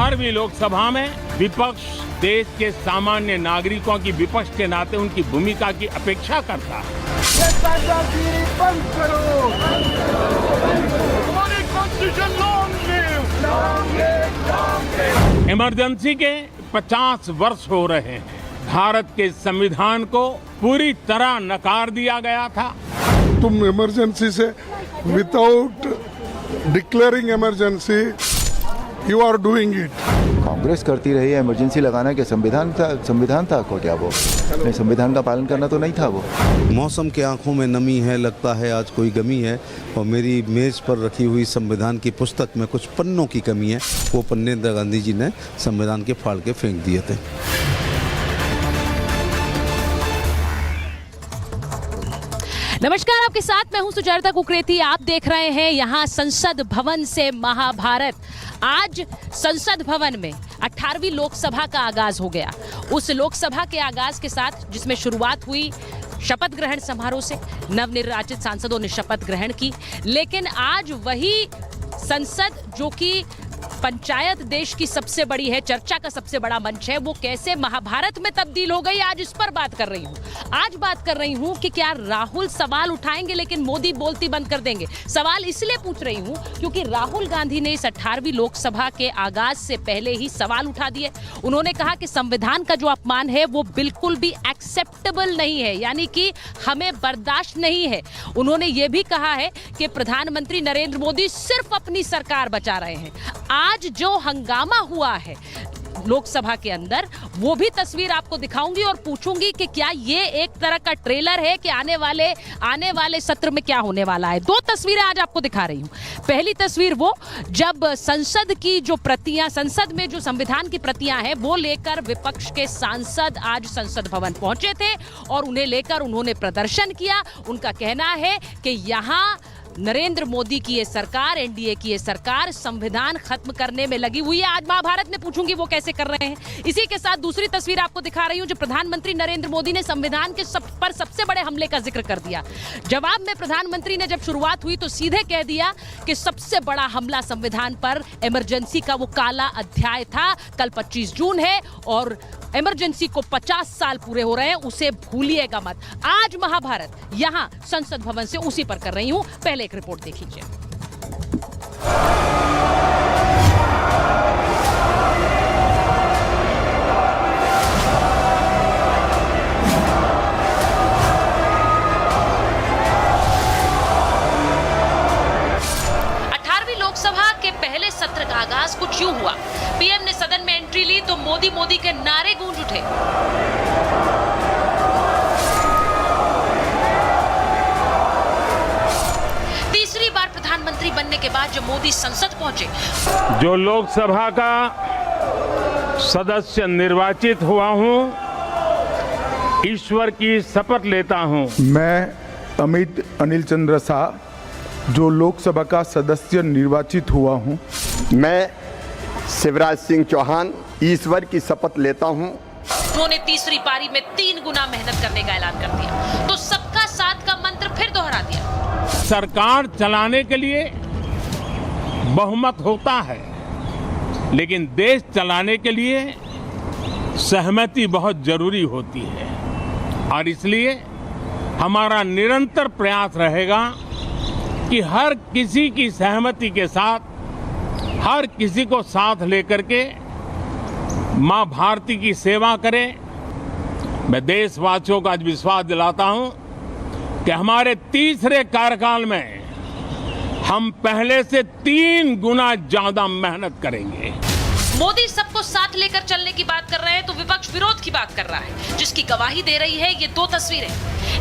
18वीं लोकसभा में विपक्ष देश के सामान्य नागरिकों की विपक्ष के नाते उनकी भूमिका की अपेक्षा करता है। बंद करो। इमरजेंसी के 50 वर्ष हो रहे हैं। भारत के संविधान को पूरी तरह नकार दिया गया था। तुम इमरजेंसी से without declaring emergency you are doing it. Congress करती रही है इमरजेंसी लगाना के संविधान था को क्या वो नहीं, संविधान का पालन करना तो नहीं था वो। मौसम के आंखों में नमी है, लगता है आज कोई गमी है और मेरी मेज पर रखी हुई संविधान की पुस्तक में कुछ पन्नों की कमी है। वो पन्ने इंदिरा गांधी जी ने संविधान के फाड़ के फेंक दिए थे। नमस्कार, आपके साथ मैं हूं सुचरिता कुकरेती। आप देख रहे हैं यहां संसद भवन से महाभारत। आज संसद भवन में 18वीं लोकसभा का आगाज हो गया। उस लोकसभा के आगाज के साथ जिसमें शुरुआत हुई शपथ ग्रहण समारोह से, नवनिर्वाचित सांसदों ने शपथ ग्रहण की। लेकिन आज वही संसद जो कि पंचायत देश की सबसे बड़ी है, चर्चा का सबसे बड़ा मंच है, वो कैसे महाभारत में तब्दील हो गई, आज इस पर बात कर रही हूँ। आज बात कर रही हूँ कि क्या राहुल सवाल उठाएंगे लेकिन मोदी बोलती बंद कर देंगे। सवाल इसलिए पूछ रही हूँ क्योंकि राहुल गांधी ने इस 18वीं लोकसभा के आगाज से पहले ही सवाल उठा दिए। उन्होंने कहा कि संविधान का जो अपमान है वो बिल्कुल भी एक्सेप्टेबल नहीं है, यानी कि हमें बर्दाश्त नहीं है। उन्होंने ये भी कहा है कि प्रधानमंत्री नरेंद्र मोदी सिर्फ अपनी सरकार बचा रहे हैं। आज जो हंगामा हुआ है लोकसभा के अंदर, वो भी तस्वीर आपको दिखाऊंगी और पूछूंगी कि क्या ये एक तरह का ट्रेलर है कि आने वाले सत्र में क्या होने वाला है। दो तस्वीरें आज आपको दिखा रही हूं। पहली तस्वीर वो जब संसद की जो प्रतियां, संसद में जो संविधान की प्रतियां हैं वो लेकर विपक्ष के सांसद आज संसद भवन पहुंचे थे और उन्हें लेकर उन्होंने प्रदर्शन किया। उनका कहना है कि यहां नरेंद्र मोदी की ये सरकार, एनडीए की ये सरकार संविधान खत्म करने में लगी हुई है। आज महाभारत में पूछूंगी वो कैसे कर रहे हैं। इसी के साथ दूसरी तस्वीर आपको दिखा रही हूं जो प्रधानमंत्री नरेंद्र मोदी ने संविधान के पर सबसे बड़े हमले का जिक्र कर दिया। जवाब में प्रधानमंत्री ने जब शुरुआत हुई तो सीधे कह दिया कि सबसे बड़ा हमला संविधान पर इमरजेंसी का वो काला अध्याय था। कल 25 जून है और इमरजेंसी को 50 साल पूरे हो रहे हैं, उसे भूलिएगा मत। आज महाभारत यहां संसद भवन से उसी पर कर रही हूं। पहले एक रिपोर्ट देख लीजिए। लोकसभा के पहले सत्र का आगाज कुछ यूं हुआ। पीएम ने सदन में एंट्री ली तो मोदी मोदी के नारे गूंज उठे। तीसरी बार प्रधानमंत्री बनने के बाद जब मोदी संसद पहुंचे, जो लोकसभा का सदस्य निर्वाचित हुआ हूं, ईश्वर की शपथ लेता हूं। मैं अमित अनिल चंद्र शाह जो लोकसभा का सदस्य निर्वाचित हुआ हूं, मैं शिवराज सिंह चौहान ईश्वर की शपथ लेता हूं। उन्होंने तीसरी पारी में 3 गुना मेहनत करने का ऐलान कर दिया तो सबका साथ का मंत्र फिर दोहरा दिया। सरकार चलाने के लिए बहुमत होता है, लेकिन देश चलाने के लिए सहमति बहुत जरूरी होती है और इसलिए हमारा निरंतर प्रयास रहेगा कि हर किसी की सहमति के साथ, हर किसी को साथ लेकर के मां भारती की सेवा करें। मैं देशवासियों को आज विश्वास दिलाता हूं कि हमारे तीसरे कार्यकाल में हम पहले से 3 गुना ज्यादा मेहनत करेंगे। मोदी सबको साथ लेकर चलने की बात कर रहे हैं तो विपक्ष विरोध की बात कर रहा है, जिसकी गवाही दे रही है ये दो तस्वीरें।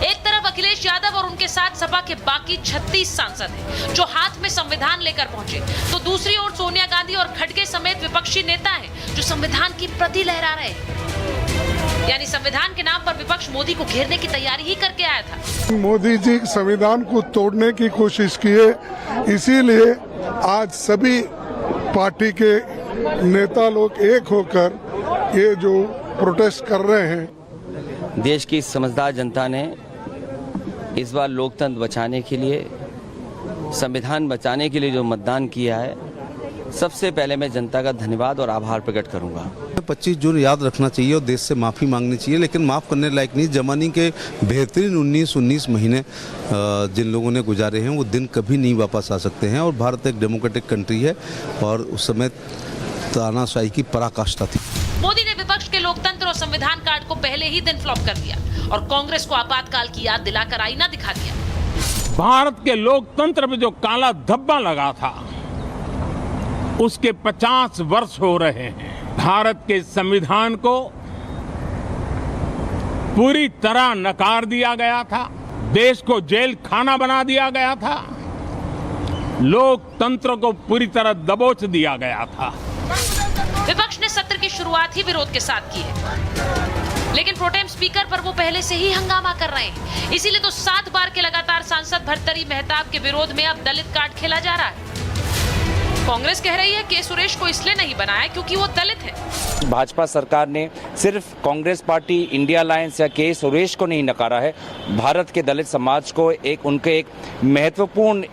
एक तरफ अखिलेश यादव और उनके साथ सपा के बाकी 36 सांसद हैं जो हाथ में संविधान लेकर पहुंचे, तो दूसरी ओर सोनिया गांधी और खड़गे समेत विपक्षी नेता हैं जो संविधान की प्रति लहरा रहे हैं। यानी संविधान के नाम पर विपक्ष मोदी को घेरने की तैयारी ही करके आया था। मोदी जी संविधान को तोड़ने की कोशिश किए, इसीलिए आज सभी पार्टी के नेता लोग एक होकर ये जो प्रोटेस्ट कर रहे हैं। देश की समझदार जनता ने इस बार लोकतंत्र बचाने के लिए, संविधान बचाने के लिए जो मतदान किया है, सबसे पहले मैं जनता का धन्यवाद और आभार प्रकट करूंगा। 25 जून याद रखना चाहिए और देश से माफ़ी मांगनी चाहिए, लेकिन माफ़ करने लायक नहीं। जमाने के बेहतरीन 19 महीने जिन लोगों ने गुजारे हैं वो दिन कभी नहीं वापस आ सकते हैं। और भारत एक डेमोक्रेटिक कंट्री है और उस समय तानाशाही की पराकाष्ठा थी। मोदी ने विपक्ष के लोकतंत्र और संविधान कार्ड को पहले ही दिन फ्लॉप कर दिया और कांग्रेस को आपातकाल की याद दिलाकर आईना दिखा दिया। भारत के लोकतंत्र में जो काला धब्बा लगा था उसके 50 वर्ष हो रहे हैं। भारत के संविधान को पूरी तरह नकार दिया गया था, देश को जेल खाना बना दिया गया था, लोकतंत्र को पूरी तरह दबोच दिया गया था। विपक्ष ने सत्र की शुरुआत ही विरोध के साथ की है, लेकिन प्रोटेम स्पीकर पर वो पहले से ही हंगामा कर रहे हैं। इसीलिए तो 7 बार के लगातार सांसद भर्तृहरि मेहताब के विरोध में अब दलित कार्ड खेला जा रहा है। कांग्रेस कह रही है कि सुरेश को इसलिए नहीं बनाया क्योंकि वो दलित है। भाजपा सरकार ने सिर्फ कांग्रेस पार्टी, इंडिया अलायंस या के सुरेश को नहीं नकारा है, भारत के दलित समाज को उनके एक महत्वपूर्ण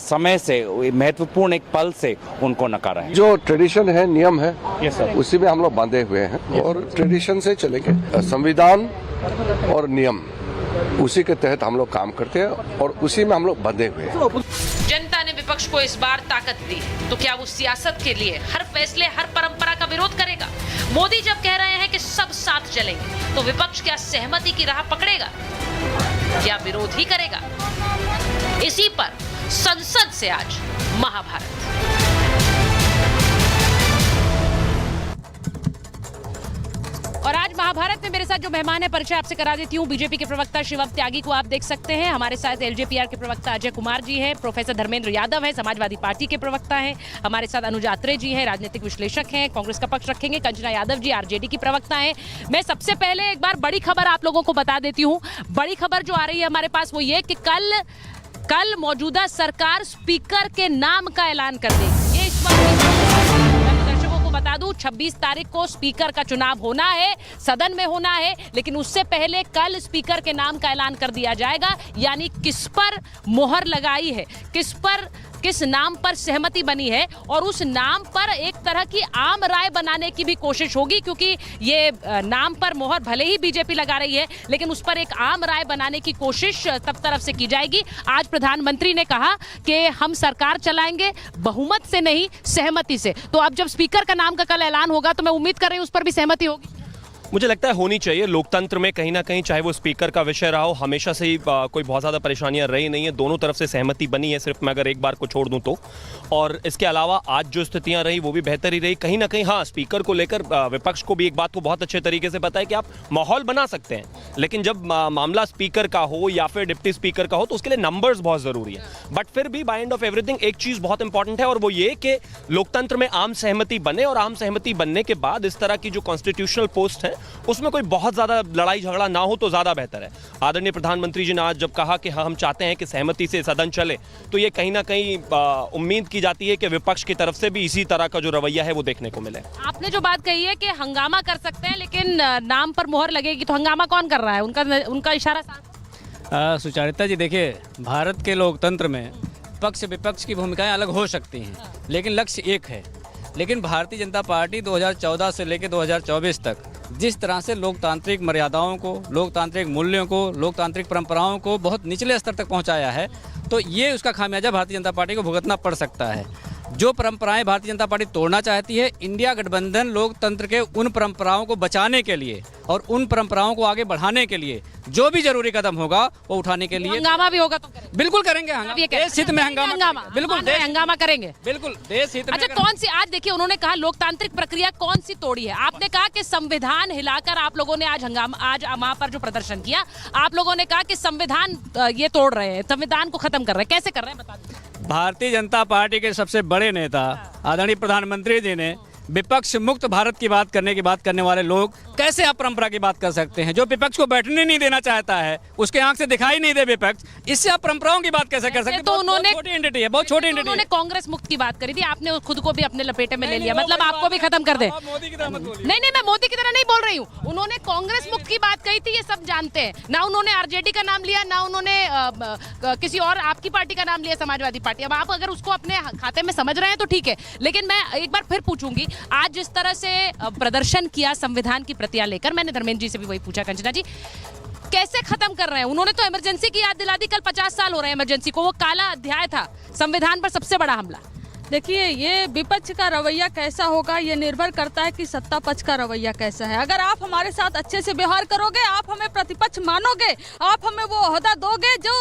समय से, महत्वपूर्ण एक पल से उनको नकारा है। जो ट्रेडिशन है, नियम है, उसी में हम लोग बांधे हुए हैं और ट्रेडिशन से चलेंगे। संविधान और नियम उसी के तहत हम लोग काम करते हैं और उसी में हम लोग बंधे हुए हैं। जनता ने विपक्ष को इस बार ताकत दी, तो क्या वो सियासत के लिए हर फैसले, हर परंपरा का विरोध करेगा? मोदी जब कह रहे हैं कि सब साथ चलेंगे, तो विपक्ष क्या सहमति की राह पकड़ेगा या विरोध ही करेगा? इसी पर संसद से आज महाभारत। और आज महाभारत में मेरे साथ जो मेहमान है, परिचय आपसे करा देती हूँ। बीजेपी के प्रवक्ता शिवम त्यागी को आप देख सकते हैं। हमारे साथ एलजेपीआर के प्रवक्ता अजय कुमार जी हैं। प्रोफेसर धर्मेंद्र यादव है, समाजवादी पार्टी के प्रवक्ता हैं। हमारे साथ अनुज आत्रे जी हैं, राजनीतिक विश्लेषक हैं, कांग्रेस का पक्ष रखेंगे। कंचना यादव जी आरजेडी की प्रवक्ता हैं। मैं सबसे पहले एक बार बड़ी खबर आप लोगों को बता देती हूँ। बड़ी खबर जो आ रही है हमारे पास वो ये कि कल मौजूदा सरकार स्पीकर के नाम का ऐलान कर देगी। ये इस दर्शकों को बता दूं, 26 तारीख को स्पीकर का चुनाव होना है, सदन में होना है, लेकिन उससे पहले कल स्पीकर के नाम का ऐलान कर दिया जाएगा। यानी किस पर मोहर लगाई है, किस नाम पर सहमति बनी है, और उस नाम पर एक तरह की आम राय बनाने की भी कोशिश होगी, क्योंकि ये नाम पर मोहर भले ही बीजेपी लगा रही है, लेकिन उस पर एक आम राय बनाने की कोशिश सब तरफ से की जाएगी। आज प्रधानमंत्री ने कहा कि हम सरकार चलाएंगे बहुमत से नहीं, सहमति से। तो अब जब स्पीकर का नाम का कल ऐलान होगा तो मैं उम्मीद कर रही हूं उस पर भी सहमति होगी। मुझे लगता है होनी चाहिए। लोकतंत्र में कहीं ना कहीं, चाहे वो स्पीकर का विषय रहा हो, हमेशा से ही कोई बहुत ज़्यादा परेशानियां रही नहीं है। दोनों तरफ से सहमति बनी है, सिर्फ मैं अगर एक बार को छोड़ दूं तो। और इसके अलावा आज जो स्थितियां रही वो भी बेहतर ही रही। कहीं ना कहीं हाँ, स्पीकर को लेकर विपक्ष को भी एक बात को बहुत अच्छे तरीके से पता है कि आप माहौल बना सकते हैं, लेकिन जब मामला स्पीकर का हो या फिर डिप्टी स्पीकर का हो तो उसके लिए नंबर्स बहुत ज़रूरी है। बट फिर भी बाय एंड ऑफ एवरीथिंग एक चीज़ बहुत इंपॉर्टेंट है, और वो ये कि लोकतंत्र में आम सहमति बने, और आम सहमति बनने के बाद इस तरह की जो कॉन्स्टिट्यूशनल पोस्ट है उसमें कोई बहुत ज्यादा लड़ाई झगड़ा ना हो तो ज्यादा बेहतर है। आदरणीय प्रधानमंत्री जी ने आज जब कहा कि हाँ, हम चाहते हैं कि सहमति से सदन चले, तो ये कहीं ना कहीं उम्मीद की जाती है कि विपक्ष की तरफ से भी इसी तरह का जो रवैया है वो देखने को मिले। आपने जो बात कही है कि हंगामा कर सकते हैं, लेकिन नाम पर मोहर लगेगी, तो हंगामा कौन कर रहा है? उनका इशारा साफ। सुचारिता जी, देखिए, भारत के लोकतंत्र में पक्ष विपक्ष की भूमिकाएं अलग हो सकती हैं, लेकिन लक्ष्य एक है। लेकिन भारतीय जनता पार्टी 2014 से लेकर 2024 तक जिस तरह से लोकतांत्रिक मर्यादाओं को, लोकतांत्रिक मूल्यों को, लोकतांत्रिक परंपराओं को बहुत निचले स्तर तक पहुंचाया है, तो ये उसका खामियाजा भारतीय जनता पार्टी को भुगतना पड़ सकता है। जो परंपराएं भारतीय जनता पार्टी तोड़ना चाहती है, इंडिया गठबंधन लोकतंत्र के उन परंपराओं को बचाने के लिए और उन परंपराओं को आगे बढ़ाने के लिए जो भी जरूरी कदम होगा वो उठाने के लिए हंगामा भी होगा तो बिल्कुल करेंगे। देश हित में हंगामा, बिल्कुल हंगामा करेंगे, बिल्कुल देश हित में। अच्छा, कौन सी, आज देखिए उन्होंने कहा लोकतांत्रिक प्रक्रिया कौन सी तोड़ी है? आपने कहा कि संविधान हिलाकर आप लोगों ने आज वहां पर जो प्रदर्शन किया, आप लोगों ने कहा कि संविधान ये तोड़ रहे हैं, संविधान को खत्म कर रहे हैं। कैसे कर रहे हैं बता दीजिए। भारतीय जनता पार्टी के सबसे बड़े नेता आदरणीय प्रधानमंत्री जी ने विपक्ष मुक्त भारत की बात करने वाले लोग कैसे अपरंपरा की बात कर सकते हैं? जो विपक्ष को बैठने नहीं देना चाहता है, उसके आंख से दिखाई नहीं दे विपक्ष, इससे अपरंपराओं की बात कैसे कर सकते हैं? तो उन्होंने छोटी एंटिटी है, बहुत छोटी एंटिटी है। उन्होंने कांग्रेस मुक्त की बात करी थी, आपने खुद को भी अपने लपेटे में ले लिया, मतलब आपको भी खत्म कर दे। मोदी की तरह मत बोलिए। नहीं, मैं मोदी की तरह नहीं बोल रही हूँ। उन्होंने कांग्रेस मुक्त की बात कही थी, ये सब जानते हैं। ना उन्होंने आरजेडी का नाम लिया, ना उन्होंने किसी और आपकी पार्टी का नाम लिया, समाजवादी पार्टी। अब आप अगर उसको अपने खाते में समझ रहे हैं तो ठीक है, लेकिन मैं एक बार फिर पूछूंगी, आज जिस तरह से प्रदर्शन किया संविधान की प्रतियां लेकर, मैंने धर्मेंद्र जी से भी वही पूछा, कंचना जी कैसे खत्म कर रहे हैं? उन्होंने तो इमरजेंसी की याद दिला दी, कल 50 साल हो रहे हैं इमरजेंसी को, वो काला अध्याय था संविधान पर सबसे बड़ा हमला। देखिए, ये विपक्ष का रवैया कैसा होगा ये निर्भर करता है कि सत्ता पक्ष का रवैया कैसा है। अगर आप हमारे साथ अच्छे से व्यवहार करोगे, आप हमें प्रतिपक्ष मानोगे, आप हमें वो ओहदा दोगे जो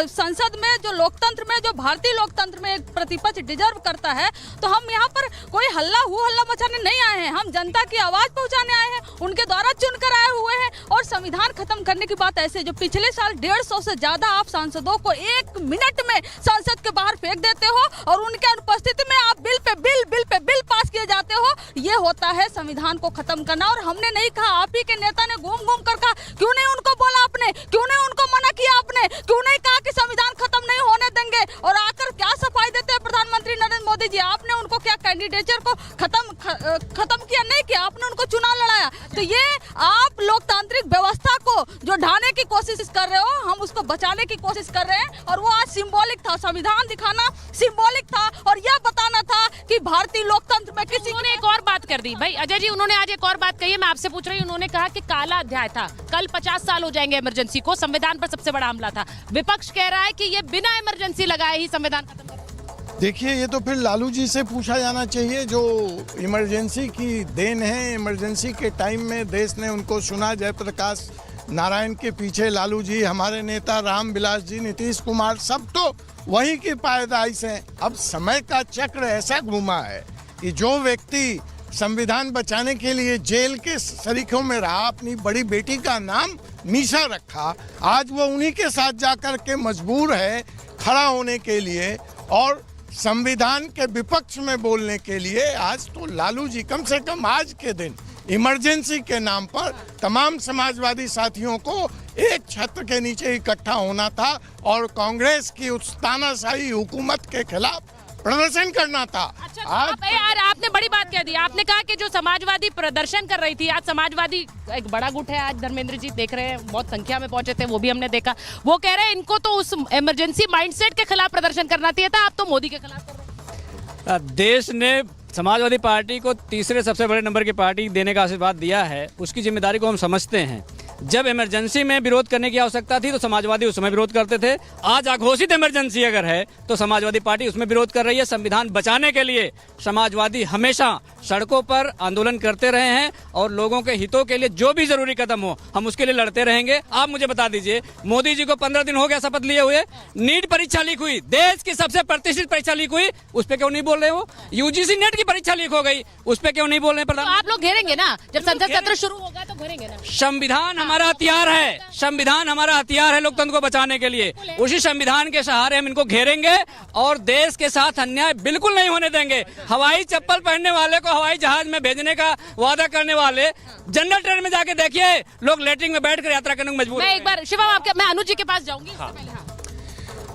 संसद में, जो लोकतंत्र में, जो भारतीय लोकतंत्र में एक प्रतिपक्ष डिजर्व करता है, तो हम यहाँ पर कोई हल्ला मचाने नहीं आए हैं। हम जनता की आवाज पहुँचाने आए हैं, उनके द्वारा चुनकर आए हुए हैं। और संविधान खत्म करने की बात ऐसे, जो पिछले साल 150 से ज्यादा आप सांसदों को 1 मिनट में संसद के बाहर फेंक देते हो और उनके अनुपस्थिति में आप बिल पे बिल पास किए जाते हो, ये होता है संविधान को खत्म करना। और हमने नहीं कहा, आप ही के नेता ने घूम कर कहा, क्यों नहीं उनको बोला आपने, क्यों नहीं उनको मना किया आपने, क्यों नहीं कहा कि संविधान खत्म नहीं होने देंगे? और आकर क्या सफाई देते हैं प्रधानमंत्री नरेंद्र मोदी जी, आपने उनको क्या कैंडिडेचर को खत्म किया? नहीं किया, आपने उनको चुनाव लड़ाया। तो ये आप लोकतांत्रिक व्यवस्था को जो ढाने की कोशिश कर रहे हो, हम उसको बचाने की कोशिश कर रहे हैं। और वो आज सिंबॉलिक था, संविधान दिखाना सिंबॉलिक था, और यह बताना था कि भारतीय लोकतंत्र में किसी ने एक और बात कर दी। भाई अजय जी, उन्होंने आज एक और बात कही है, मैं आपसे पूछ रही हूँ। उन्होंने कहा कि काला अध्याय था, कल 50 साल हो जाएंगे इमरजेंसी को, संविधान पर सबसे बड़ा हमला था। विपक्ष कह रहा है कि ये बिना इमरजेंसी लगाए ही संविधान खत्म कर। देखिए, ये तो फिर लालू जी से पूछा जाना चाहिए, जो इमरजेंसी की देन है। इमरजेंसी के टाइम में देश ने उनको सुना, जयप्रकाश नारायण के पीछे लालू जी, हमारे नेता रामविलास जी, नीतीश कुमार, सब तो वही की पैदाइश है। अब समय का चक्र ऐसा घूमा है कि जो व्यक्ति संविधान बचाने के लिए जेल के सरीखों में रहा, अपनी बड़ी बेटी का नाम मीशा रखा, आज वो उन्हीं के साथ जाकर के मजबूर है खड़ा होने के लिए और संविधान के विपक्ष में बोलने के लिए। आज तो लालू जी कम से कम आज के दिन इमरजेंसी के नाम पर तमाम समाजवादी साथियों को एक छत्र के नीचे इकट्ठा होना था और कांग्रेस की उस तानाशाही हुकूमत के खिलाफ प्रदर्शन करना था। अच्छा, यार आपने बड़ी बात कह दी। आपने कहा कि जो समाजवादी प्रदर्शन कर रही थी, आज समाजवादी एक बड़ा गुट है, आज धर्मेंद्र जी देख रहे हैं बहुत संख्या में पहुंचे थे, वो भी हमने देखा। वो कह रहे हैं इनको तो उस इमरजेंसी माइंडसेट के खिलाफ प्रदर्शन करना चाहिए था, आप तो मोदी के खिलाफ कर रहे हैं। देश ने समाजवादी पार्टी को तीसरे सबसे बड़े नंबर की पार्टी देने का आशीर्वाद दिया है, उसकी जिम्मेदारी को हम समझते हैं। जब इमरजेंसी में विरोध करने की आवश्यकता थी तो समाजवादी उस समय विरोध करते थे। आज अघोषित इमरजेंसी अगर है तो समाजवादी पार्टी उसमें विरोध कर रही है। संविधान बचाने के लिए समाजवादी हमेशा सड़कों पर आंदोलन करते रहे हैं और लोगों के हितों के लिए जो भी जरूरी कदम हो हम उसके लिए लड़ते रहेंगे। आप मुझे बता दीजिए, मोदी जी को 15 दिन हो गया शपथ लिए हुए, नीट परीक्षा लीक हुई, देश की सबसे प्रतिष्ठित परीक्षा लीक हुई, उस पर क्यों नहीं बोल रहे हो? यूजीसी नेट की परीक्षा लीक हो गई, उस पर क्यों नहीं बोल रहे? तो आप लोग घेरेंगे ना, जब संसद सत्र शुरू होगा तो घेरेंगे ना। संविधान हमारा हथियार है, संविधान हमारा हथियार है लोकतंत्र को बचाने के लिए। उसी संविधान के सहारे हम इनको घेरेंगे और देश के साथ अन्याय बिल्कुल नहीं होने देंगे। हवाई चप्पल पहनने वाले को हवाई जहाज में भेजने का वादा करने वाले, जनरल ट्रेन में जाके देखिए लोग लेटरिन में बैठकर यात्रा करने को मजबूर। मैं एक बार शिवम मैं अनुज जी के पास जाऊंगी।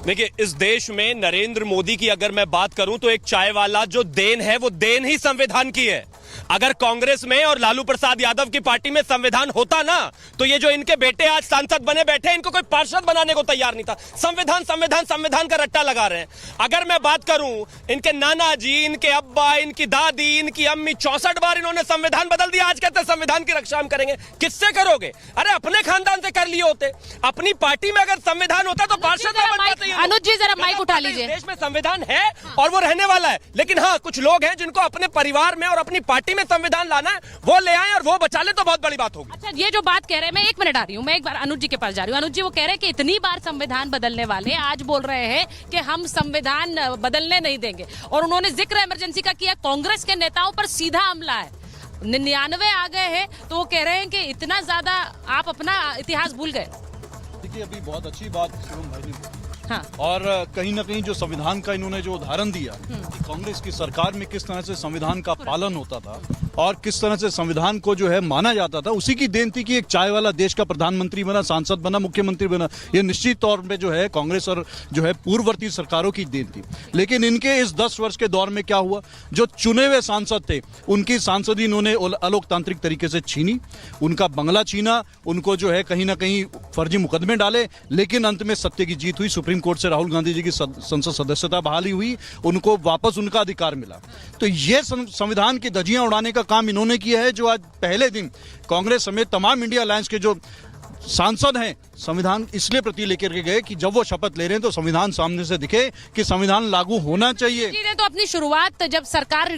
देखिए, इस देश में नरेंद्र मोदी की अगर मैं बात करूं तो एक चाय वाला जो देन है वो देन ही संविधान की है। अगर कांग्रेस में और लालू प्रसाद यादव की पार्टी में संविधान होता ना तो ये जो इनके बेटे आज सांसद बने बैठे, इनको कोई पार्षद बनाने को तैयार नहीं था। संविधान संविधान संविधान का रट्टा लगा रहे हैं। अगर मैं बात करूं, इनके नाना जी, इनके अब्बा, इनकी दादी, इनकी अम्मी 64 बार इन्होंने संविधान बदल दिया। आज कहते हैं संविधान की रक्षा हम करेंगे। किससे करोगे? अरे अपने खानदान से कर लिए होते। अपनी पार्टी में अगर संविधान होता तो पार्षद बन जाते। अनुज जी जरा माइक उठा लीजिए। देश में संविधान है और वो रहने वाला है, लेकिन हाँ कुछ लोग हैं जिनको अपने परिवार में और अपनी पार्टी में संविधान लाना है, वो ले आए और वो बचा ले तो बहुत बड़ी बात होगी। अच्छा, ये जो बात कह रहे हैं, मैं 1 मिनट आ रही हूँ, मैं एक बार अनुज जी के पास जा रही हूँ। अनुज जी वो कह रहे हैं कि इतनी बार संविधान बदलने वाले आज बोल रहे हैं कि हम संविधान बदलने नहीं देंगे, और उन्होंने जिक्र इमरजेंसी का किया। कांग्रेस के नेताओं पर सीधा हमला है, 99 आ गए हैं, तो वो कह रहे हैं कि इतना ज्यादा आप अपना इतिहास भूल गए। देखिए, अभी बहुत अच्छी बात शिवम भाई ने हाँ। और कहीं ना कहीं जो संविधान का इन्होंने जो उदाहरण दिया कि कांग्रेस की सरकार में किस तरह से संविधान का पालन होता था और किस तरह से संविधान को जो है माना जाता था, उसी की देन थी कि एक चाय वाला देश का प्रधानमंत्री बना, सांसद बना, मुख्यमंत्री बना। ये निश्चित तौर पे जो है कांग्रेस और जो है पूर्ववर्ती सरकारों की देन थी। लेकिन इनके इस 10 वर्ष के दौर में क्या हुआ, जो चुने हुए सांसद थे उनकी सांसदी इन्होंने अलोकतांत्रिक तरीके से छीनी, उनका बंगला छीना, उनको जो है कहीं ना कहीं फर्जी मुकदमे डाले। लेकिन अंत में सत्य की जीत हुई, सुप्रीम कोर्ट से राहुल गांधी जी की संसद सदस्यता बहाली हुई, उनको वापस उनका अधिकार मिला। तो ये संविधान की धज्जियां उड़ाने का काम इन्होंने किया है, जो आज पहले दिन कांग्रेस समेत तमाम इंडिया अलायंस के जो सांसद हैं संविधान इसलिए प्रति लेकर के गए कि जब वो शपथ ले रहे हैं तो संविधान सामने से दिखे कि संविधान लागू होना चाहिए। जी ने तो अपनी शुरुआत जब सरकार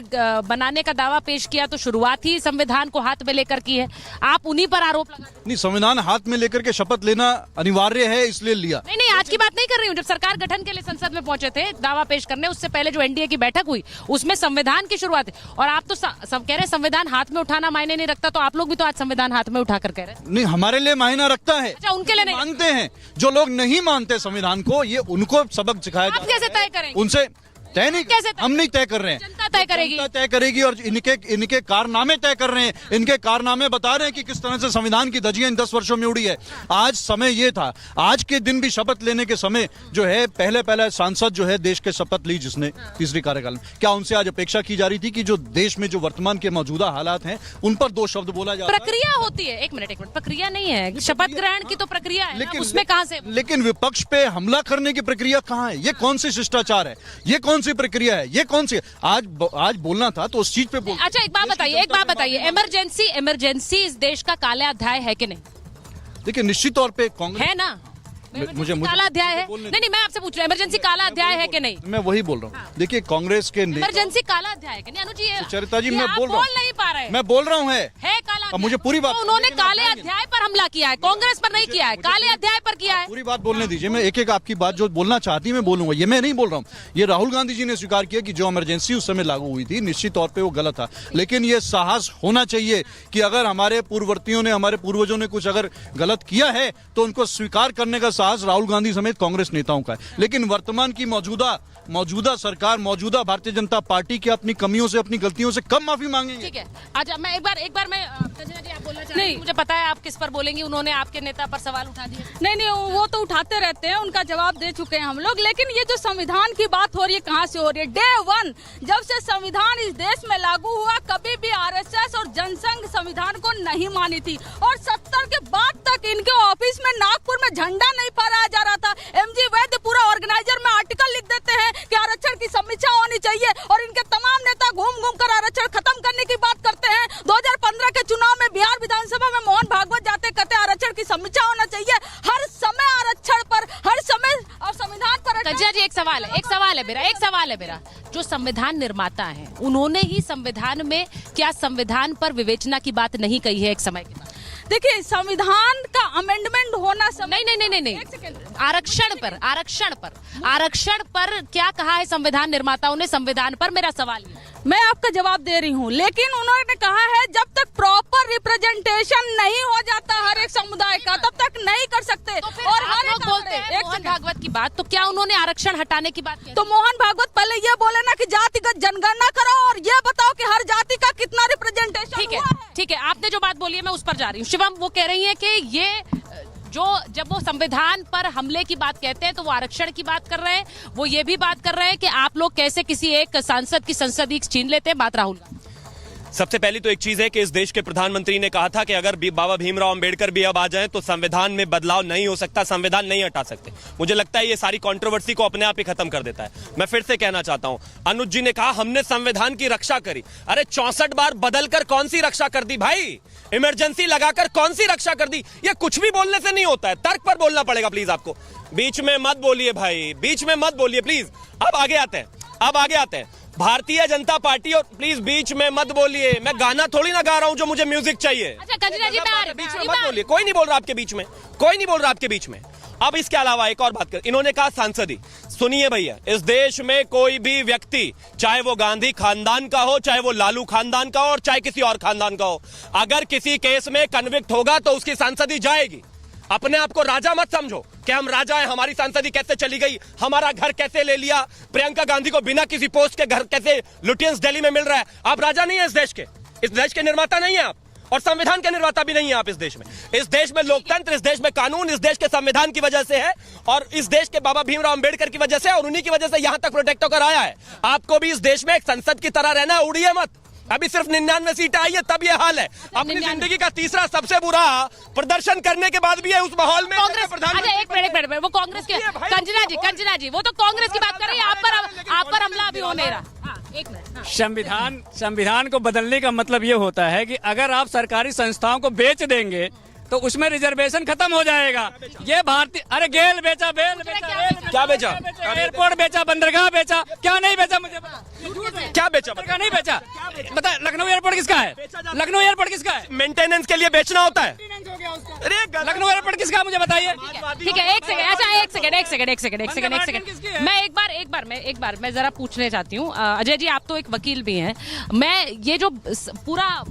बनाने का दावा पेश किया तो शुरुआत ही संविधान को हाथ में लेकर की है, आप उन्हीं पर आरोप लगा। नहीं, संविधान हाथ में लेकर के शपथ लेना अनिवार्य है इसलिए लिया। नहीं, आज की बात नहीं कर रही हूँ। जब सरकार गठन के लिए संसद में पहुंचे थे दावा पेश करने, उससे पहले जो एनडीए की बैठक हुई उसमें संविधान की शुरुआत है, और आप तो सब कह रहे हैं संविधान हाथ में उठाना मायने नहीं रखता, तो आप लोग भी तो आज संविधान हाथ में उठाकर कह रहे हैं। नहीं, हमारे लिए मायना रखता है। अच्छा, उनके लिए नहीं मानते हैं। जो लोग नहीं मानते संविधान को, ये उनको सबक सिखाया आप कैसे तय करेंगे? उनसे तय नहीं, कैसे हम नहीं तय कर रहे हैं, जनता तय करेगी। जनता तय करेगी और इनके कारनामे तय कर रहे हैं। इनके कारनामे बता रहे हैं कि किस तरह से संविधान की धज्जियां इन 10 वर्षों में उड़ी है। आज समय ये था, आज के दिन भी शपथ लेने के समय जो है पहले सांसद जो है देश के शपथ ली जिसने तीसरी कार्यकाल में, क्या उनसे आज अपेक्षा की जा रही थी कि जो देश में जो वर्तमान के मौजूदा हालात हैं उन पर 2 शब्द बोला जाए? प्रक्रिया होती है। एक मिनट, प्रक्रिया नहीं है, शपथ ग्रहण की तो प्रक्रिया है, उसमें कहां से? लेकिन विपक्ष पे हमला करने की प्रक्रिया कहां है? ये कौन सी शिष्टाचार है? ये कौन सी प्रक्रिया है? ये कौन सी? आज बोलना था तो उस चीज पे बोल। अच्छा, एक बात बताइए, इमरजेंसी इस देश का काला अध्याय है कि नहीं? देखिए, निश्चित तौर पे कांग्रेस है ना, मुझे काला अध्याय है। नहीं, मैं आपसे पूछ रहा हूँ इमरजेंसी काला अध्याय है कि नहीं? मैं वही बोल रहा हूँ। देखिए, कांग्रेस के इमरजेंसी काला अध्याय है कि नहीं? अनुजी, सुचरिता जी, मैं बोल नहीं पा रहे। मैं बोल रहा हूँ है काला। अब मुझे पूरी बात, उन्होंने काले अध्याय पर हमला किया है, कांग्रेस पर नहीं किया है, काले अध्याय पर किया है। पूरी बात बोलने दीजिए, मैं एक आपकी बात जो बोलना चाहती है मैं बोलूंगा। ये मैं नहीं बोल रहा हूँ, ये राहुल गांधी जी ने स्वीकार किया कि जो इमरजेंसी उस समय लागू हुई थी निश्चित तौर पे वो गलत था। लेकिन ये साहस होना चाहिए कि अगर हमारे पूर्ववर्तियों ने, हमारे पूर्वजों ने कुछ अगर गलत किया है तो उनको स्वीकार करने का साहस राहुल गांधी समेत कांग्रेस नेताओं का है। लेकिन वर्तमान की मौजूदा सरकार, मौजूदा भारतीय जनता पार्टी की अपनी कमियों से, अपनी गलतियों से कब माफी मांगेंगे? ठीक है, अच्छा मैं एक बार मैं जी आप बोलना चाहती हूं। मुझे पता है आप किस पर बोलेंगी, उन्होंने आपके नेता पर सवाल उठा दिए। नहीं, वो तो उठाते रहते हैं, उनका जवाब दे चुके हैं हम लोग। लेकिन ये जो संविधान की बात हो रही है, कहाँ से हो रही है? डे 1 जब से संविधान इस देश में लागू हुआ, कभी भी आरएसएस और जनसंघ संविधान को नहीं मानी थी, और 70 के बाद तक इनके ऑफिस में नागपुर में झंडा नहीं फहराया जा रहा था। एमजी वैद्य पूरा ऑर्गेनाइजर में आर्टिकल लिख देते हैं कि आरक्षण की समीक्षा होनी चाहिए, और इनके तमाम नेता घूम कर आरक्षण खत्म करने की बात करते हैं। 2015 के चुनाव में बिहार विधानसभा में मोहन भागवत जाते कहते आरक्षण की समीक्षा होना चाहिए। हर समय आरक्षण पर, हर समय और संविधान पर। जी, एक सवाल है मेरा, जो संविधान निर्माता है उन्होंने ही संविधान में क्या संविधान पर विवेचना की बात नहीं कही है एक समय के बाद? देखिए, संविधान का अमेंडमेंट होना नहीं, आरक्षण पर क्या कहा है संविधान निर्माताओं ने? संविधान पर मेरा सवाल है, मैं आपका जवाब दे रही हूँ। लेकिन उन्होंने कहा है जब तक प्रॉपर रिप्रेजेंटेशन नहीं हो जाता हर एक समुदाय का, तब तक नहीं कर सकते। तो और हर लोग बोलते हैं मोहन भागवत की बात, तो क्या उन्होंने आरक्षण हटाने की बात की? तो मोहन भागवत पहले ये बोले ना कि जातिगत जनगणना करो और ये बताओ कि हर जाति का कितना रिप्रेजेंटेशन हुआ है। ठीक है, आपने जो बात बोली है मैं उस पर जा रही हूँ। शिवम, वो कह रही है कि ये जब वो संविधान पर हमले की बात कहते हैं तो वो आरक्षण की बात कर रहे हैं, वो ये भी बात कर रहे हैं कि आप लोग कैसे किसी एक सांसद की संसदीय छीन लेते हैं। बात राहुल। सबसे पहली तो एक चीज है कि इस देश के प्रधानमंत्री ने कहा था कि अगर बाबा भीमराव अंबेडकर भी अब आ जाएं तो संविधान में बदलाव नहीं हो सकता, संविधान नहीं हटा सकते। मुझे लगता है ये सारी कंट्रोवर्सी को अपने आप ही खत्म कर देता है। मैं फिर से कहना चाहता हूं, अनुज जी ने कहा हमने संविधान की रक्षा करी। अरे 64 बार बदलकर कौन सी रक्षा कर दी भाई? इमरजेंसी लगाकर कौन सी रक्षा कर दी? ये कुछ भी बोलने से नहीं होता है, तर्क पर बोलना पड़ेगा। प्लीज आपको बीच में मत बोलिए भाई, बीच में मत बोलिए प्लीज। अब आगे आते हैं भारतीय जनता पार्टी, और प्लीज बीच में मत बोलिए। मैं गाना थोड़ी ना गा रहा हूं जो मुझे म्यूजिक चाहिए। अच्छा, बीच में मत बोलिए, कोई नहीं बोल रहा आपके बीच में, अब इसके अलावा एक और बात कर, इन्होंने कहा सांसदी। सुनिए भैया, इस देश में कोई भी व्यक्ति, चाहे वो गांधी खानदान का हो, चाहे वो लालू खानदान का हो, और चाहे किसी और खानदान का हो, अगर किसी केस में कन्विक्ट होगा तो उसकी सांसदी जाएगी। अपने आप को राजा मत समझो कि हम राजा हैं, हमारी सांसदी कैसे चली गई, हमारा घर कैसे ले लिया, प्रियंका गांधी को बिना किसी पोस्ट के घर कैसे लुटियंस दिल्ली में मिल रहा है। आप राजा नहीं है इस देश के निर्माता नहीं है आप, और संविधान के निर्माता भी नहीं है आप इस देश में। इस देश में लोकतंत्र, इस देश में कानून, इस देश के संविधान की वजह से है, और इस देश के बाबा भीमराव अंबेडकर की वजह से, और उन्हीं की वजह से यहां तक प्रोटेक्ट होकर आया है। आपको भी इस देश में एक संसद की तरह रहना है, उड़िए मत। अभी सिर्फ 99 सीटें आई है, तब ये हाल है। अपनी जिंदगी का तीसरा सबसे बुरा प्रदर्शन करने के बाद भी है उस माहौल में कांग्रेस। अच्छा एक मिनट, वो कांग्रेस के कंजना जी वो तो कांग्रेस की बात कर रही है, आप पर हमला अभी हो नहीं रहा। एक मिनट। संविधान को बदलने का मतलब ये होता है कि अगर आप सरकारी संस्थाओं को बेच देंगे तो उसमें रिजर्वेशन खत्म हो जाएगा। ये भारतीय, अरे गेल बेचा, क्या बेचा, एयरपोर्ट बेचा, बंदरगाह बेचा, क्या नहीं बेचा मुझे क्या बेचा, बंदरगाह नहीं बेचा। बता, लखनऊ एयरपोर्ट किसका है? लखनऊ एयरपोर्ट किसका है? मेंटेनेंस के लिए बेचना होता है। अरे लखनऊ एयरपोर्ट किसका है मुझे बताइए। ठीक है, एक सेकंड। अच्छा एक सेकंड। मैं एक बार मैं जरा पूछने चाहती हूँ। अजय जी, आप तो एक वकील भी हैं। मैं ये जो पूरा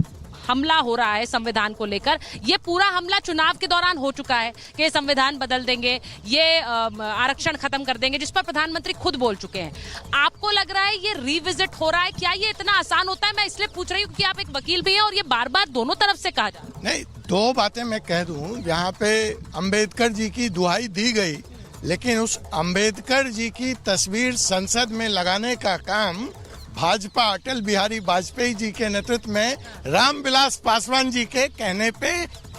हमला हो रहा है संविधान को लेकर, ये पूरा हमला चुनाव के दौरान हो चुका है कि संविधान बदल देंगे, ये आरक्षण खत्म कर देंगे, जिस पर प्रधानमंत्री खुद बोल चुके हैं। आपको लग रहा है ये रिविजिट हो रहा है? क्या ये इतना आसान होता है? मैं इसलिए पूछ रही हूँ कि आप एक वकील भी हैं और ये बार बार दोनों तरफ से कहा जा रहा है। नहीं, दो बातें मैं कह दूं। यहाँ पे अंबेडकर जी की दुहाई दी गई, लेकिन उस अंबेडकर जी की तस्वीर संसद में लगाने का काम भाजपा अटल बिहारी वाजपेयी जी के नेतृत्व में रामविलास पासवान जी के कहने पे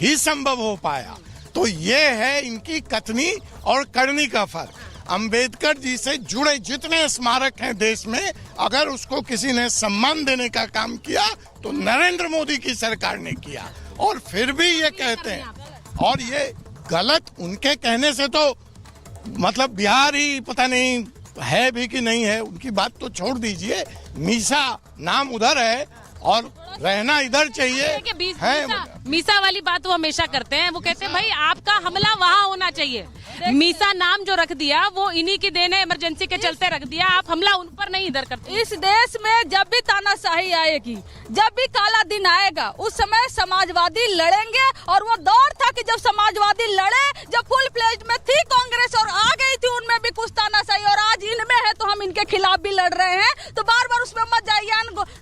ही संभव हो पाया। तो ये है इनकी कथनी और करनी का फर्क। अंबेडकर जी से जुड़े जितने स्मारक हैं देश में, अगर उसको किसी ने सम्मान देने का काम किया तो नरेंद्र मोदी की सरकार ने किया, और फिर भी ये कहते हैं। और ये गलत उनके कहने से तो मतलब बिहार ही पता नहीं है भी कि नहीं है, उनकी बात तो छोड़ दीजिए। मीसा नाम उधर है और रहना इधर चाहिए। मीसा वाली बात वो हमेशा करते हैं। वो कहते हैं भाई आपका हमला वहाँ होना चाहिए। मीसा नाम जो रख दिया वो इन्हीं की देन है, इमरजेंसी के चलते रख दिया। आप हमला उन पर नहीं इधर करते। इस देश में जब भी तानाशाही आएगी, जब भी काला दिन आएगा, उस समय समाजवादी लड़ेंगे। और वो दौर था कि जब समाजवादी लड़े, जब फुल फ्लेज में थी कांग्रेस और आ गई थी उनमें भी कुछ तानाशाही, और आज इनमें है तो हम इनके खिलाफ भी लड़ रहे हैं। तो बार बार उसमें मत जाइए।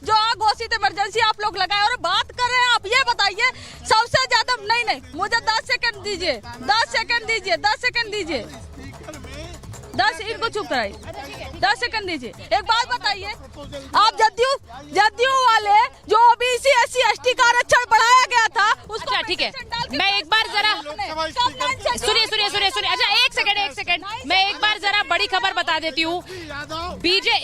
जो घोषित इमरजेंसी आप लोग लगाए और बात कर रहे हैं, आप ये बताइए सबसे ज्यादा। नहीं, मुझे 10 सेकंड दीजिए, 10 सेकंड दीजिए, 10 सेकंड दीजिए, 10 इनको चुप कराइए, 10 सेकंड दीजिए। एक बात बताइए, आप जदयू वाले जो ओबीसी SC ST का आरक्षण बढ़ाया गया था उसको। अच्छा ठीक है, मैं एक बार जरा सुनिए। अच्छा एक सेकंड, मैं एक बार जरा बड़ी खबर बता देती हूँ।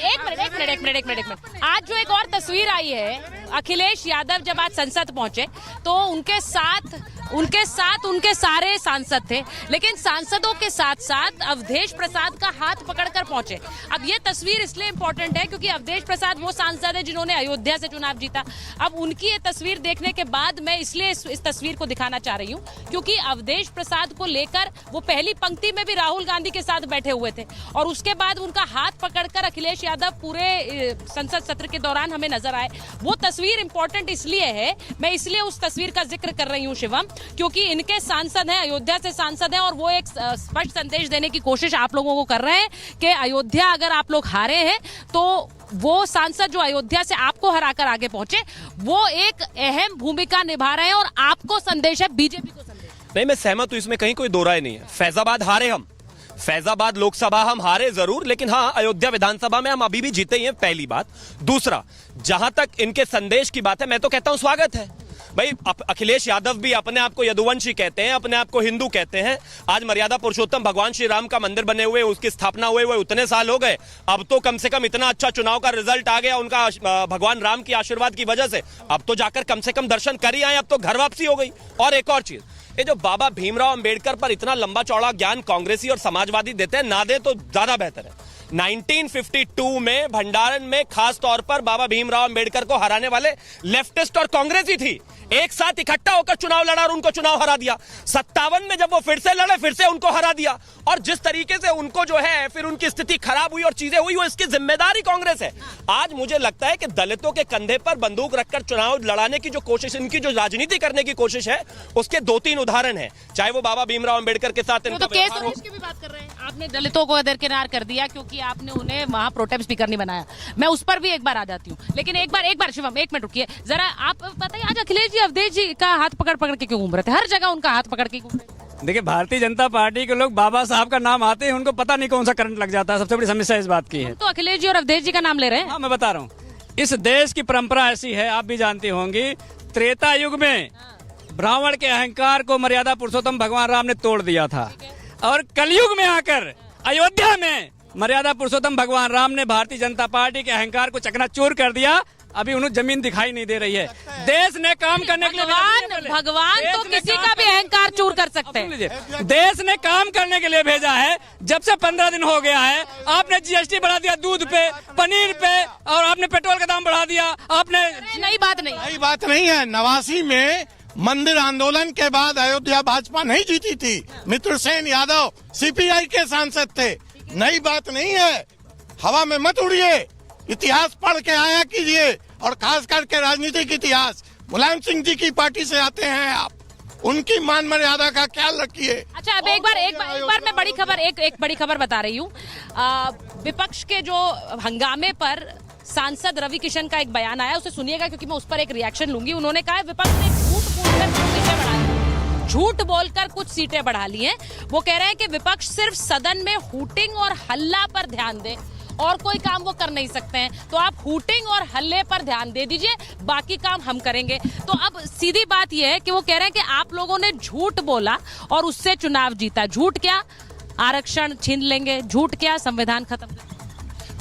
एक मिनट। आज जो एक और तस्वीर आई है, अखिलेश यादव जब आज संसद पहुंचे तो उनके साथ उनके सारे सांसद थे, लेकिन सांसदों के साथ साथ अवधेश प्रसाद का हाथ पकड़कर पहुंचे। अब ये तस्वीर इसलिए इम्पोर्टेंट है क्योंकि अवधेश प्रसाद वो सांसद है जिन्होंने अयोध्या से चुनाव जीता। अब उनकी ये तस्वीर देखने के बाद मैं इसलिए इस तस्वीर को दिखाना चाह रही हूँ क्योंकि अवधेश प्रसाद को लेकर वो पहली पंक्ति में भी राहुल गांधी के साथ बैठे हुए थे, और उसके बाद उनका हाथ पकड़कर अखिलेश यादव पूरे संसद सत्र के दौरान हमें नजर आए। वो तस्वीर इंपॉर्टेंट इसलिए है, मैं इसलिए उस तस्वीर का जिक्र कर रही हूँ शिवम, क्योंकि इनके सांसद हैं, अयोध्या से सांसद हैं, और वो एक स्पष्ट संदेश देने की कोशिश आप लोगों को कर रहे हैं कि अयोध्या अगर आप लोग हारे हैं तो वो सांसद जो अयोध्या से आपको हराकर आगे पहुंचे वो एक अहम भूमिका निभा रहे हैं, और आपको संदेश है, बीजेपी को संदेश। नहीं, मैं सहमत हूं, इसमें कहीं कोई दो राय नहीं है। फैजाबाद हारे हम, फैजाबाद लोकसभा हम हारे जरूर, लेकिन हाँ अयोध्या विधानसभा में हम अभी भी जीते ही हैं, पहली बात। दूसरा, जहां तक इनके संदेश की बात है, मैं तो कहता हूं स्वागत है भाई। अखिलेश यादव भी अपने आप को यदुवंशी कहते हैं, अपने आप को हिंदू कहते हैं। आज मर्यादा पुरुषोत्तम भगवान श्री राम का मंदिर बने हुए, उसकी स्थापना हुए उतने साल हो गए। अब तो कम से कम इतना अच्छा चुनाव का रिजल्ट आ गया उनका भगवान राम की आशीर्वाद की वजह से, अब तो जाकर कम से कम दर्शन कर ही आए, अब तो घर वापसी हो गई। और एक और चीज, ये जो बाबा भीमराव अंबेडकर पर इतना लंबा चौड़ा ज्ञान कांग्रेसी और समाजवादी देते हैं, ना दे तो ज्यादा बेहतर है। 1952 में भंडारण में खास तौर पर बाबा भीमराव अंबेडकर को हराने वाले लेफ्टिस्ट और कांग्रेस ही थी, एक साथ इकट्ठा होकर चुनाव लड़ा और उनको चुनाव हरा दिया। 57 में जब वो फिर से लड़े, फिर से उनको हरा दिया। और जिस तरीके से उनको जो है फिर उनकी स्थिति खराब हुई और चीजें हुई, वो इसकी जिम्मेदारी कांग्रेस है। आज मुझे लगता है कि दलितों के कंधे पर बंदूक रखकर चुनाव लड़ाने की जो कोशिश, इनकी जो राजनीति करने की कोशिश है, उसके 2-3 उदाहरण है। चाहे वो बाबा भीमराव अंबेडकर के साथ तो केस सुरेश की भी बात कर रहे हैं, आपने दलितों को दरकिनार कर दिया क्योंकि आपने उन्हें वहां प्रोटेम स्पीकर नहीं बनाया। मैं उस पर भी एक बार आ जाती हूँ, लेकिन एक बार शिवम, एक मिनट रुकिए जरा। आप बताइए, आज अखिलेश जी अवधेश जी का हाथ पकड़ के क्यों घूम रहे थे? हर जगह उनका हाथ पकड़ के घूम रहे थे। देखिए, भारतीय जनता पार्टी के लोग बाबा साहब का नाम आते हैं, उनको पता नहीं कौन सा करंट लग जाता है। सबसे बड़ी समस्या इस बात की है। तो अखिलेश जी और अवधेश जी का नाम ले रहे हैं। हाँ, मैं बता रहा हूँ, इस देश की परंपरा ऐसी है, आप भी जानती होंगी। त्रेता युग में ब्राह्मण के अहंकार को मर्यादा पुरुषोत्तम भगवान राम ने तोड़ दिया था, और कलयुग में आकर अयोध्या में मर्यादा पुरुषोत्तम भगवान राम ने भारतीय जनता पार्टी के अहंकार को चकनाचूर कर दिया। अभी उन्हें जमीन दिखाई नहीं दे रही है। देश ने काम करने के लिए भगवान तो किसी का भी अहंकार चूर कर सकते हैं। देश ने काम करने के लिए भेजा है। जब से 15 दिन हो गया है, आपने जीएसटी बढ़ा दिया दूध पे, पनीर पे, और आपने पेट्रोल का दाम बढ़ा दिया। आपने नई बात नहीं है। 89 में मंदिर आंदोलन के बाद अयोध्या भाजपा नहीं जीती थी। मित्रसेन यादव सीपीआई के सांसद थे। नई बात नहीं है, हवा में मत उड़िए, इतिहास पढ़ के आया कीजिए, और खास करके राजनीतिक इतिहास। मुलायम सिंह जी की पार्टी से आते हैं आप, उनकी मान मर्यादा का ख्याल रखिए। अच्छा, अब एक बार मैं बड़ी खबर बता रही हूँ। विपक्ष के जो हंगामे पर सांसद रवि किशन का एक बयान आया, उसे सुनिएगा क्योंकि मैं उस पर एक रिएक्शन लूंगी। उन्होंने कहा विपक्ष ने झूठ बोलकर कुछ सीटें बढ़ा ली हैं। वो कह रहे हैं कि विपक्ष सिर्फ सदन में हूटिंग और हल्ला पर ध्यान दे, और कोई काम वो कर नहीं सकते हैं। तो आप हूटिंग और हल्ले पर ध्यान दे दीजिए, बाकी काम हम करेंगे। तो अब सीधी बात यह है कि वो कह रहे हैं कि आप लोगों ने झूठ बोला और उससे चुनाव जीता। झूठ क्या? आरक्षण छीन लेंगे। झूठ क्या? संविधान खत्म कर।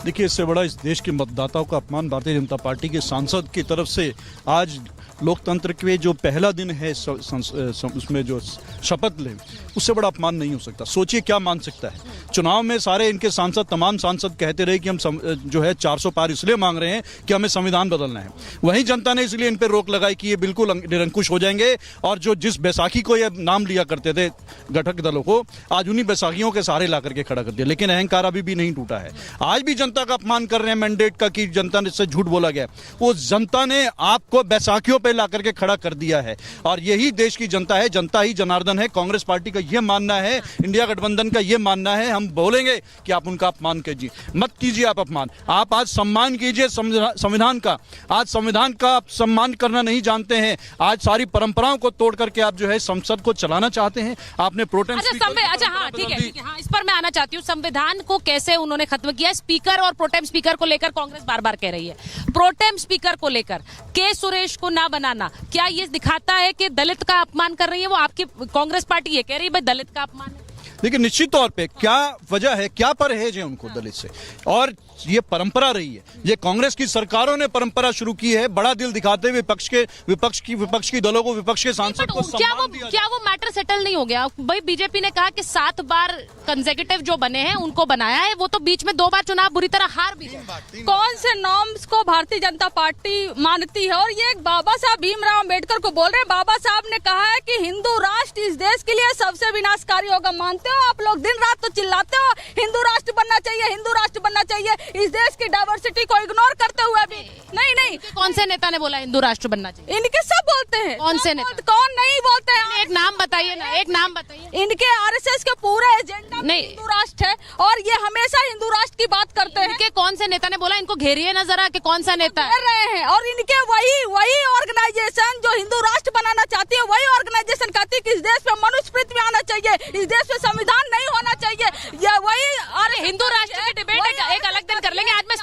देखिए, इससे बड़ा इस देश के मतदाताओं का अपमान भारतीय जनता पार्टी के सांसद की तरफ से आज लोकतंत्र के जो पहला दिन है उसमें जो शपथ ले, उससे बड़ा अपमान नहीं हो सकता। सोचिए क्या मान सकता है। चुनाव में सारे इनके सांसद, तमाम सांसद कहते रहे कि हम जो है 400 पार इसलिए मांग रहे हैं कि हमें संविधान बदलना है। वहीं जनता ने इसलिए इन पर रोक लगाई कि ये बिल्कुल निरंकुश हो जाएंगे, और जो जिस बैसाखी को ये नाम लिया करते थे घटक दलों को, आज उन्हीं बैसाखियों के सहारे ला करके खड़ा कर दिया। लेकिन अहंकार अभी भी नहीं टूटा है। आज भी जनता का अपमान कर रहे हैं मैंडेट का, कि जनता ने इससे झूठ बोला गया। वो जनता ने आपको बैसाखियों पे ला करके खड़ा कर दिया है, और यही देश की जनता है। जनता ही जनार्दन है। कांग्रेस पार्टी का यह मानना है, इंडिया गठबंधन का यह मानना है। हम बोलेंगे कि आप उनका अपमान कीजिए, मत कीजिए आप अपमान। आप आज सम्मान कीजिए संविधान का। आज संविधान का आप सम्मान करना नहीं जानते हैं। आज सारी परंपराओं को तोड़ करके आप जो है संसद को चलाना चाहते हैं। आपने प्रोटेम अच्छा, हाँ, ठीक है, हाँ, इस पर मैं आना चाहती हूँ। संविधान को कैसे उन्होंने खत्म किया? स्पीकर और प्रोटेम स्पीकर को लेकर कांग्रेस बार बार कह रही है। प्रोटेम स्पीकर को लेकर के सुरेश को ना बनाना, क्या ये दिखाता है कि दलित का अपमान कर रही है? वो आपकी कांग्रेस पार्टी ये कह रही है भाई दलित का अपमान है। देखिए, निश्चित तौर पे क्या वजह है, क्या परहेज है उनको दलित से, और ये परंपरा रही है। ये कांग्रेस की सरकारों ने परंपरा शुरू की है, बड़ा दिल दिखाते हुए विपक्ष की दलों को, विपक्ष के सांसद को सम्मान दिया। क्या वो मैटर सेटल नहीं हो गया भाई? बीजेपी ने कहा कि 7 बार कंसेक्यूटिव जो बने हैं उनको बनाया है, वो तो बीच में 2 बार चुनाव बुरी तरह हार भी गए। कौन से नॉर्म्स को भारतीय जनता पार्टी मानती है? और ये बाबा साहब भीमराव अंबेडकर को बोल रहे हैं। बाबा साहब ने कहा है कि हिंदू राष्ट्र इस देश के लिए सबसे विनाशकारी होगा। मानते हो आप लोग? दिन रात तो चिल्लाते हो हिंदू राष्ट्र बनना चाहिए, हिंदू राष्ट्र बनना चाहिए। इस देश की डाइवर्सिटी को इग्नोर करते हुए भी नहीं। कौन से नेता ने बोला हिंदू राष्ट्र बनना चाहिए? इनके सब बोलते हैं। कौन से नेता? कौन नहीं बोलते हैं? एक नाम बताइए ना, एक नाम बताइए। इनके आरएसएस के पूरे एजेंडा में हिंदू राष्ट्र है, और ये हमेशा हिंदू राष्ट्र की बात करते हैं। इनके कौन से नेता ने बोला? इनको घेरिए ना जरा कि कौन सा नेता कर रहे हैं। और इनके वही ऑर्गेनाइजेशन जो हिंदू राष्ट्र बनाना चाहती है, वही ऑर्गेनाइजेशन कहती है कि इस देश में मनुस्मृति आना चाहिए, इस देश में संविधान नहीं होना चाहिए। ये वही हिंदू राष्ट्र की डिबेट एक अलग दिन कर लेंगे। आज मैं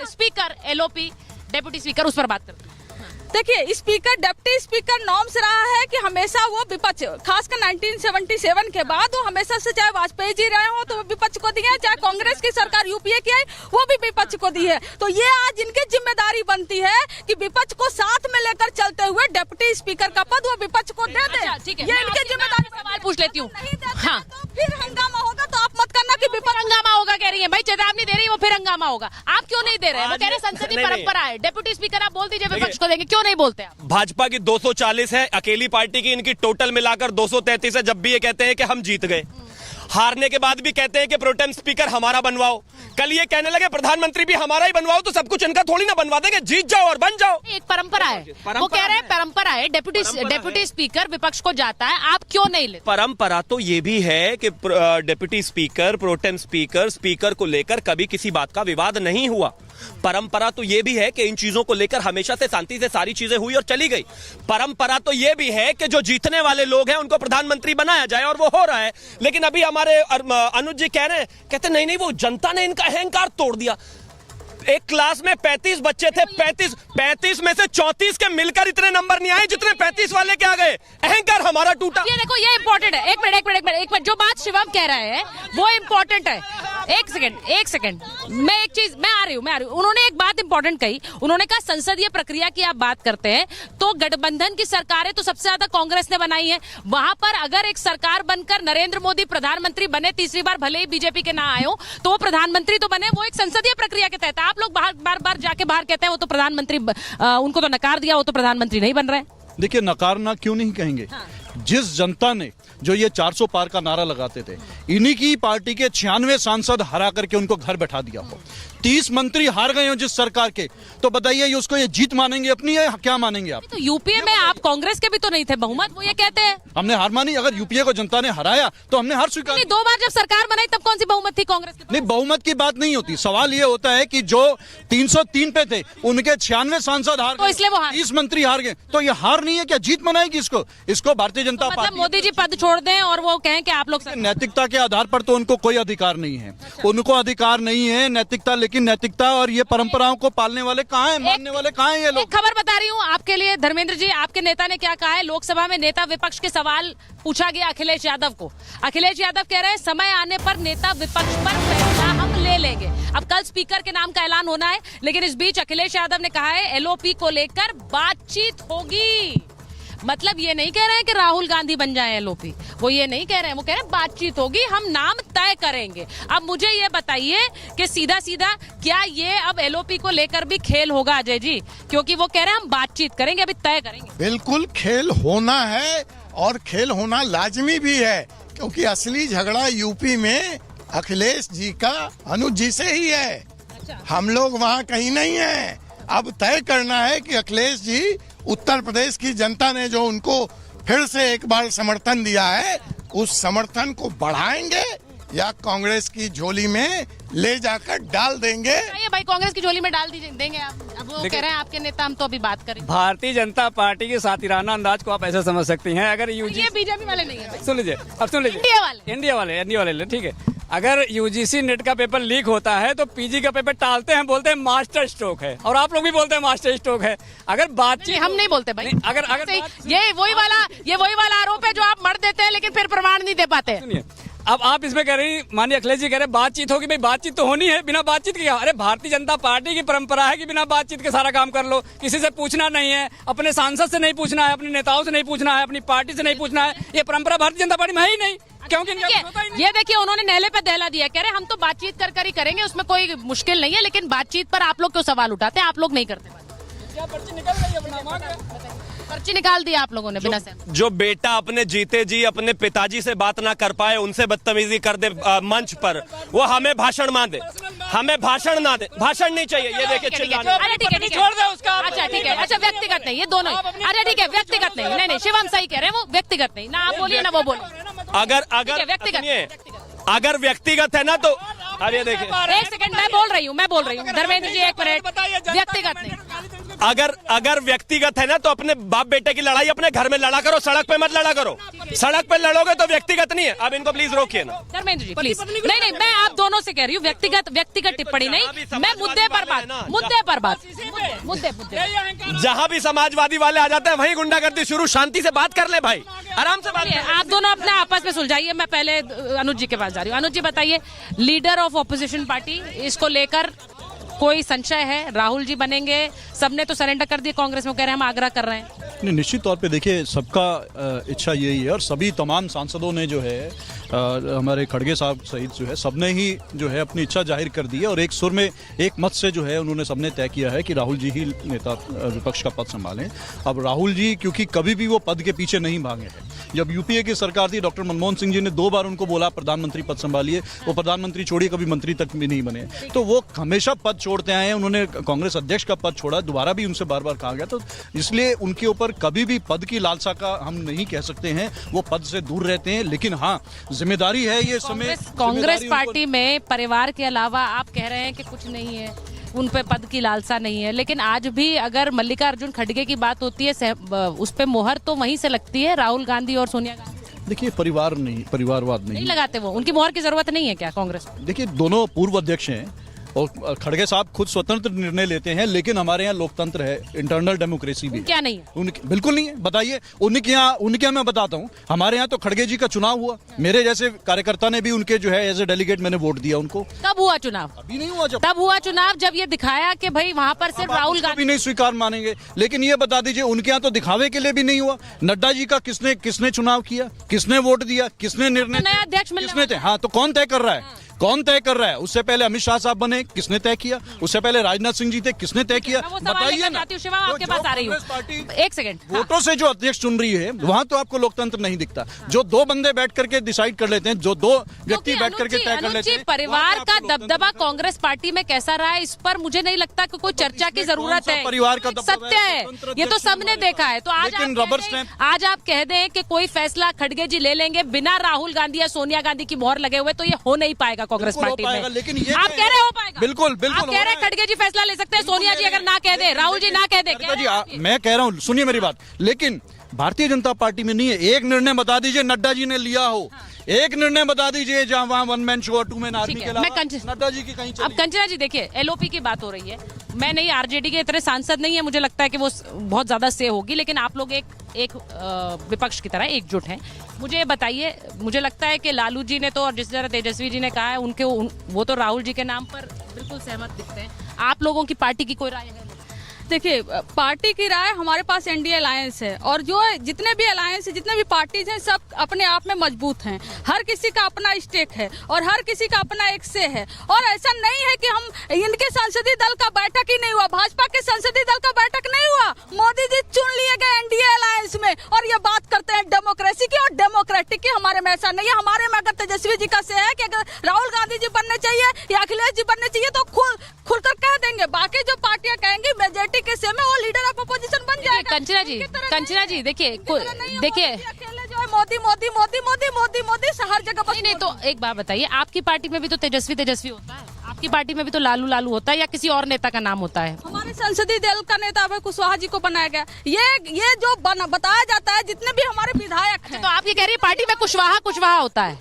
स्पीकर एलओपी डेप्यूटी स्पीकर उस पर बात करते हैं। देखिए, स्पीकर डिप्टी स्पीकर नॉर्म्स रहा है कि हमेशा वो विपक्ष, खासकर 1977 के बाद वो हमेशा से, चाहे वाजपेयी जी रहे हो तो विपक्ष को दिए, चाहे कांग्रेस की सरकार यूपीए की आई वो भी विपक्ष को दी है। तो ये आज इनकी जिम्मेदारी बनती है कि विपक्ष को साथ में लेकर चलते हुए डिप्टी स्पीकर का पद वो विपक्ष को दे दे। ठीक है, ये इनकी जिम्मेदारी। सवाल पूछ लेती हूँ। हाँ, फिर हंगामा होगा तो आप मत करना कि विपक्ष हंगामा होगा कह रही है। भाई चेतावनी जमा होगा। आप क्यों नहीं दे रहे हैं? वो कह रहे हैं संसदीय नहीं, परंपरा है। डेप्यूटी स्पीकर आप बोल दीजिए विपक्ष को देंगे, क्यों नहीं बोलते आप? भाजपा की 240 है, अकेली पार्टी की इनकी टोटल मिलाकर 233 है। जब भी ये कहते हैं कि हम जीत गए, हारने के बाद भी कहते हैं कि प्रोटेम स्पीकर हमारा बनवाओ। कल ये कहने लगे प्रधानमंत्री भी हमारा ही बनवाओ, तो सब कुछ इनका थोड़ी ना बनवा देंगे। जीत जाओ और बन जाओ। एक परंपरा है, वो कह रहे हैं परंपरा है। डेप्यूटी स्पीकर विपक्ष को जाता है, आप क्यों नहीं लेते? परंपरा तो ये भी है कि deputy speaker, pro tem speaker, speaker को लेकर कभी किसी बात का विवाद नहीं हुआ। परंपरा तो ये भी है कि इन चीजों को लेकर हमेशा से शांति से सारी चीजें हुई और चली गई। परंपरा तो ये भी है कि जो जीतने वाले लोग हैं उनको प्रधानमंत्री बनाया जाए, और वो हो रहा है। लेकिन अभी हमारे अनुज जी कह रहे हैं, कहते नहीं नहीं वो जनता ने इनका अहंकार तोड़ दिया। एक क्लास में 35 बच्चे थे, 35 में से 34 के मिलकर इतने नंबर नहीं आए जितने 35 वाले के आ गए। अहंकार हमारा टूटा। ये देखो, ये इंपॉर्टेंट है। एक मिनट, जो बात शिवम कह रहे हैं वो इंपॉर्टेंट है। एक सेकंड, मैं आ रही हूँ। उन्होंने एक बात इंपॉर्टेंट कही। उन्होंने कहा संसदीय प्रक्रिया की आप बात करते हैं तो गठबंधन की सरकारें तो सबसे ज्यादा कांग्रेस ने बनाई है। वहां पर अगर एक सरकार बनकर नरेंद्र मोदी प्रधानमंत्री बने, तीसरी बार भले ही बीजेपी के ना आए हो, तो वो प्रधानमंत्री तो बने, वो एक संसदीय प्रक्रिया के तहत। आप लोग बार जाके बाहर कहते हैं वो तो प्रधानमंत्री, उनको तो नकार दिया, वो तो प्रधानमंत्री नहीं बन रहे। देखिए, नकारना क्यों नहीं कहेंगे। जिस जनता ने जो ये 400 पार का नारा लगाते थे, इन्हीं की पार्टी के 96 सांसद हरा करके उनको घर बैठा दिया हो। 30 मंत्री हार गए हो जिस सरकार के, तो बताइए ये उसको ये जीत मानेंगे अपनी, या क्या मानेंगे आप? तो यूपीए में आप कांग्रेस के भी तो नहीं थे बहुमत, वो ये कहते हैं। हमने हार मानी। अगर यूपीए को जनता ने हराया तो हमने हार स्वीकार। 2 बार जब सरकार बनाई तब कौन सी बहुमत थी कांग्रेस की? नहीं, बहुमत की बात नहीं होती। सवाल ये होता है कि जो 303 पे थे उनके 96 सांसद हार गए, इसलिए वो हार 30 मंत्री हार गए, तो ये हार नहीं है क्या? जीत मनाएगी इसको भारतीय जनता मतलब पार्टी। मोदी जी पद छोड़ दें और वो कहें कि आप लोग नैतिकता के आधार पर तो उनको कोई अधिकार नहीं है। उनको अधिकार नहीं है नैतिकता, लेकिन नैतिकता और ये परंपराओं को पालने वाले कहाँ हैं, मानने वाले कहाँ हैं ये लोग? खबर बता रही हूँ आपके लिए धर्मेंद्र जी, आपके नेता ने क्या कहा है। लोकसभा में नेता विपक्ष के सवाल पूछा गया अखिलेश यादव को। अखिलेश यादव कह रहे हैं समय आने पर नेता विपक्ष पर फैसला हम ले लेंगे। अब कल स्पीकर के नाम का ऐलान होना है, लेकिन इस बीच अखिलेश यादव ने कहा है एलओपी को लेकर बातचीत होगी। मतलब ये नहीं कह रहे हैं कि राहुल गांधी बन जाए एलओपी, वो ये नहीं कह रहे हैं। वो कह रहे हैं बातचीत होगी, हम नाम तय करेंगे। अब मुझे ये बताइए कि सीधा क्या ये अब एलओपी को लेकर भी खेल होगा अजय जी? क्योंकि वो कह रहे हैं हम बातचीत करेंगे, अभी तय करेंगे। बिल्कुल खेल होना है, और खेल होना लाजमी भी है, क्योंकि असली झगड़ा यूपी में अखिलेश जी का अनुज जी से ही है। हम लोग वहाँ कहीं नहीं है। अब तय करना है कि अखिलेश जी, उत्तर प्रदेश की जनता ने जो उनको फिर से एक बार समर्थन दिया है, उस समर्थन को बढ़ाएंगे या कांग्रेस की झोली में ले जाकर डाल देंगे। ये भाई कांग्रेस की झोली में डाल देंगे आप? अब वो कह रहे हैं आपके नेता, हम तो अभी बात करें। भारतीय जनता पार्टी के सातिराना अंदाज को आप ऐसे समझ सकती हैं। अगर ये बीजेपी वाले नहीं है। सुन लीजिए, अब सुन लीजिए, इंडिया वाले ठीक है। अगर यूजीसी नेट का पेपर लीक होता है तो पीजी का पेपर टालते हैं, बोलते हैं मास्टर स्ट्रोक है, और आप लोग भी बोलते हैं मास्टर स्ट्रोक है। अगर बातचीत, हम नहीं बोलते भाई। अगर ये वही वाला आरोप है जो आप मर देते हैं लेकिन फिर प्रमाण नहीं दे पाते। सुनिए, अब आप इसमें कह रही, माननीय अखिलेश जी कह रहे बातचीत होगी। भाई बातचीत तो होनी है, बिना बातचीत के। अरे भारतीय जनता पार्टी की परंपरा है कि बिना बातचीत के सारा काम कर लो। किसी से पूछना नहीं है, अपने सांसद से नहीं पूछना है, अपने नेताओं से नहीं पूछना है, अपनी पार्टी से नहीं पूछना है। ये परंपरा भारतीय जनता पार्टी में है ही नहीं। क्योंकि ये देखिए, उन्होंने नेले पे दहला दिया, कह रहे हम तो बातचीत कर ही करेंगे, उसमें कोई मुश्किल नहीं है। लेकिन बातचीत पर आप लोग क्यों सवाल उठाते हैं? आप लोग नहीं करते। पर्ची निकाल दिया आप लोगों ने बिना से। जो बेटा अपने जीते जी अपने पिताजी से बात ना कर पाए, उनसे बदतमीजी कर दे मंच पर, वो हमें भाषण ना दे, हमें भाषण ना दे। भाषण नहीं चाहिए। ये देखिए चिल्लाने। अरे ठीक है, छोड़ दे उसका। अच्छा ठीक है, अच्छा व्यक्तिगत नहीं, ये दोनों। अरे ठीक है, व्यक्तिगत नहीं, शिवम सही कह रहे हैं, वो व्यक्तिगत नहीं। ना आप बोलिए ना वो बोलिए। अगर व्यक्तिगत है ना तो, अरे देखिए, एक सेकंड, मैं बोल रही हूँ धर्मेंद्र जी, एक मिनट। व्यक्तिगत नहीं। अगर व्यक्तिगत है ना तो अपने बाप बेटे की लड़ाई अपने घर में लड़ा करो, सड़क पे मत लड़ा करो। सड़क पे लड़ोगे तो व्यक्तिगत नहीं है। अब इनको प्लीज रोकिए ना। धर्मेंद्र जी प्लीज। नहीं, मैं आप दोनों से कह रही हूँ, व्यक्तिगत टिप्पणी नहीं। मैं मुद्दे पर बात। जहाँ भी समाजवादी वाले आ जाते हैं वहीं गुंडागर्दी शुरू। शांति से बात कर ले भाई, आराम से बात। आप दोनों अपने आपस में सुलझाइए। मैं पहले अनुज जी के पास जा रही हूँ। अनुज जी बताइए, लीडर ऑफ ऑपोजिशन पार्टी, इसको लेकर कोई संशय है? राहुल जी बनेंगे, सबने तो सरेंडर कर दिया कांग्रेस में, कह रहे हैं हम आग्रह कर रहे हैं। निश्चित तौर पे देखिए, सबका इच्छा यही है, और सभी तमाम सांसदों ने जो है हमारे खड़गे साहब सहित जो है सबने ही जो है अपनी इच्छा जाहिर कर दी है और एक सुर में एक मत से जो है उन्होंने सबने तय किया है कि राहुल जी ही नेता विपक्ष का पद संभालें। अब राहुल जी क्योंकि कभी भी वो पद के पीछे नहीं भागे हैं। जब यूपीए की सरकार थी डॉक्टर मनमोहन सिंह जी ने 2 बार उनको बोला प्रधानमंत्री पद संभालिए, वो प्रधानमंत्री छोड़िए कभी मंत्री तक भी नहीं बने, तो वो हमेशा पद छोड़ते आए हैं। उन्होंने कांग्रेस अध्यक्ष का पद छोड़ा, दोबारा भी उनसे बार बार कहा गया, तो इसलिए उनके ऊपर कभी भी पद की लालसा का हम नहीं कह सकते हैं, वो पद से दूर रहते हैं। लेकिन हाँ, जिम्मेदारी है ये समय कांग्रेस पार्टी में परिवार के अलावा आप कह रहे हैं कि कुछ नहीं है, उन पे पद की लालसा नहीं है, लेकिन आज भी अगर मल्लिकार्जुन खड़गे की बात होती है उस पे मोहर तो वहीं से लगती है राहुल गांधी और सोनिया गांधी। देखिए परिवारवाद नहीं लगाते, वो उनकी मोहर की जरूरत नहीं है क्या कांग्रेस? देखिए दोनों पूर्व अध्यक्ष हैं और खड़गे साहब खुद स्वतंत्र निर्णय लेते हैं, लेकिन हमारे यहाँ लोकतंत्र है, इंटरनल डेमोक्रेसी भी क्या नहीं है? उनके बिल्कुल नहीं है। बताइए उनके यहाँ मैं बताता हूँ, हमारे यहाँ तो खड़गे जी का चुनाव हुआ, मेरे जैसे कार्यकर्ता ने भी उनके जो है एज ए डेलीगेट मैंने वोट दिया उनको। कब हुआ चुनाव? अभी नहीं हुआ। तब हुआ चुनाव जब ये दिखाया कि भाई वहाँ पर सिर्फ राहुल गांधी भी नहीं स्वीकार मानेंगे। लेकिन ये बता दीजिए उनके यहाँ तो दिखावे के लिए भी नहीं हुआ। नड्डा जी का किसने चुनाव किया, किसने वोट दिया, किसने निर्णय, नया अध्यक्ष किसने थे? हाँ, तो कौन तय कर रहा है? कौन तय कर रहा है? उससे पहले अमित शाह साहब बने, किसने तय किया? उससे पहले राजनाथ सिंह जी थे, किसने तय किया? बताइए ना। आपके पास आ रही हूँ, एक सेकंड। वोटों से जो अध्यक्ष चुन रही है वहाँ तो आपको लोकतंत्र नहीं दिखता। जो 2 बंदे बैठ करके डिसाइड कर लेते हैं, जो 2 व्यक्ति बैठ करके तय कर लेते हैं। परिवार का दबदबा कांग्रेस पार्टी में कैसा रहा है, इस पर मुझे नहीं लगता कि कोई चर्चा की जरूरत है। परिवार का सत्य है, ये तो सबने देखा है। तो आज आप कह दें कि कोई फैसला खड़गे जी ले लेंगे बिना राहुल गांधी या सोनिया गांधी की मोहर लगे हुए, तो ये हो नहीं पाएगा कांग्रेस पार्टी में। लेकिन ये आप कह रहे हो पाएगा? बिल्कुल आप कह रहे हैं खड़गे जी फैसला ले सकते हैं, सोनिया जी अगर ना कह दे, राहुल जी ना कह दे। मैं कह रहा हूँ, सुनिए मेरी बात, लेकिन भारतीय जनता पार्टी में नहीं है। एक निर्णय बता दीजिए नड्डा जी ने लिया हो, एक निर्णय बता दीजिए जहाँ वहाँ 1 मैन शो 2 मैन आर्मी के अलावा नड्डा जी की कहीं। अब कंचना जी देखिए, एलओपी की बात हो रही है, मैं नहीं आरजेडी के इतने सांसद नहीं है, मुझे लगता है कि वो बहुत ज्यादा से होगी, लेकिन आप लोग एक विपक्ष की तरह एकजुट हैं। मुझे ये बताइए, मुझे लगता है कि लालू जी ने तो और जिस तरह तेजस्वी जी ने कहा है वो तो राहुल जी के नाम पर बिल्कुल सहमत दिखते हैं। आप लोगों की पार्टी की कोई राय है? देखिए, पार्टी की राय, हमारे पास एनडीए अलायंस है और जो जितने भी अलायंस है, जितने भी पार्टीज हैं, सब अपने आप में मजबूत हैं। हर किसी का अपना स्टेक है और हर किसी का अपना एक से है। और ऐसा नहीं है कि हम इनके संसदीय दल का बैठक ही नहीं हुआ, भाजपा के संसदीय दल का बैठक नहीं हुआ, मोदी जी चुन लिए गए एनडीए अलायंस में। और ये बात करते हैं डेमोक्रेसी की और डेमोक्रेटिक की, हमारे में ऐसा नहीं है। हमारे में अगर तेजस्वी जी का से है कि अगर राहुल गांधी जी बनने चाहिए या अखिलेश जी बनने चाहिए तो खुलकर कह देंगे। बाकी जो पार्टियां कहेंगी मेजोरिटी के से में वो लीडर ऑफ अपोजिशन बन जाएगा। कंचना जी देखिए अकेले जो है मोदी मोदी मोदी मोदी मोदी मोदी हर जगह पर। नहीं तो एक बात बताइए, आपकी पार्टी में भी तो तेजस्वी होता है, आपकी पार्टी में भी तो लालू होता है, या किसी और नेता का नाम होता है? हमारे संसदीय दल का नेता अभय कुशवाहा जी को बनाया गया। ये जो बताया जाता है, जितने भी हमारे विधायक हैं, तो आप ये कह रही है पार्टी में कुशवाहा होता है?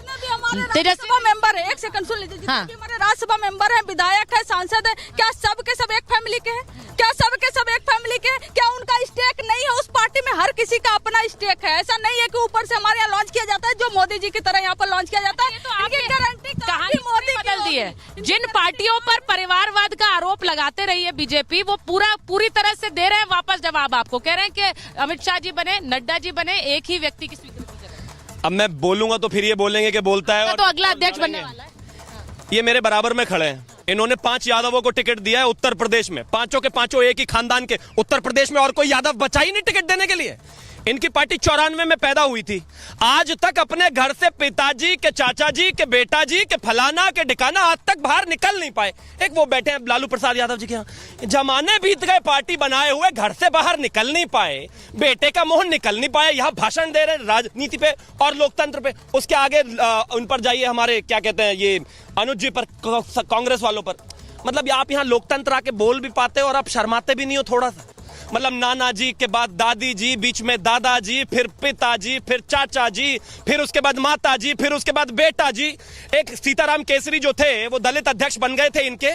राज्यसभा मेंबर है, एक सेकंड सुन लीजिए, जितने भी हमारे राज्यसभा मेंबर है, विधायक है, सांसद है, क्या सब के सब एक फैमिली के हैं? क्या सब के सब एक फैमिली के? क्या उनका स्टेक नहीं है उस पार्टी में? हर किसी का अपना स्टेक है। ऐसा नहीं है कि ऊपर से हमारे यहाँ लॉन्च किया जाता है, जो मोदी जी की तरह यहाँ पर लॉन्च किया जाता है। तो आपकी गारंटी कहानी मोदी बदल दी है। जिन पार्टियों पर परिवारवाद का आरोप लगाते रही है बीजेपी, वो पूरी तरह से दे रहे हैं वापस जवाब आपको। कह रहे हैं कि अमित शाह जी बने, नड्डा जी बने, एक ही व्यक्ति की स्वीकृति। अब मैं बोलूंगा तो फिर ये बोलेंगे कि बोलता है, तो अगला अध्यक्ष बनने वाला है। ये मेरे बराबर में खड़े हैं, इन्होंने 5 यादवों को टिकट दिया है उत्तर प्रदेश में, 5 के 5 एक ही खानदान के। उत्तर प्रदेश में और कोई यादव बचा ही नहीं टिकट देने के लिए। इनकी पार्टी 94 में पैदा हुई थी, आज तक अपने घर से पिताजी के, चाचा जी के, बेटा जी के, फलाना के ढिकाना आज तक बाहर निकल नहीं पाए। एक वो बैठे हैं लालू प्रसाद यादव जी के यहाँ, जमाने बीत गए पार्टी बनाए हुए, घर से बाहर निकल नहीं पाए, बेटे का मुंह निकल नहीं पाए, यहाँ भाषण दे रहे राजनीति पे और लोकतंत्र पे। उसके आगे उन पर जाइए, हमारे क्या कहते हैं ये अनुज जी पर, कांग्रेस वालों पर। मतलब आप यहाँ लोकतंत्र आके बोल भी पाते हो और आप शर्माते भी नहीं हो थोड़ा सा। मतलब नाना जी के बाद दादी जी, बीच में दादाजी, फिर पिताजी, फिर चाचा जी, फिर उसके बाद माता जी, फिर उसके बाद बेटा जी। एक सीताराम केसरी जो थे वो दलित अध्यक्ष बन गए थे इनके।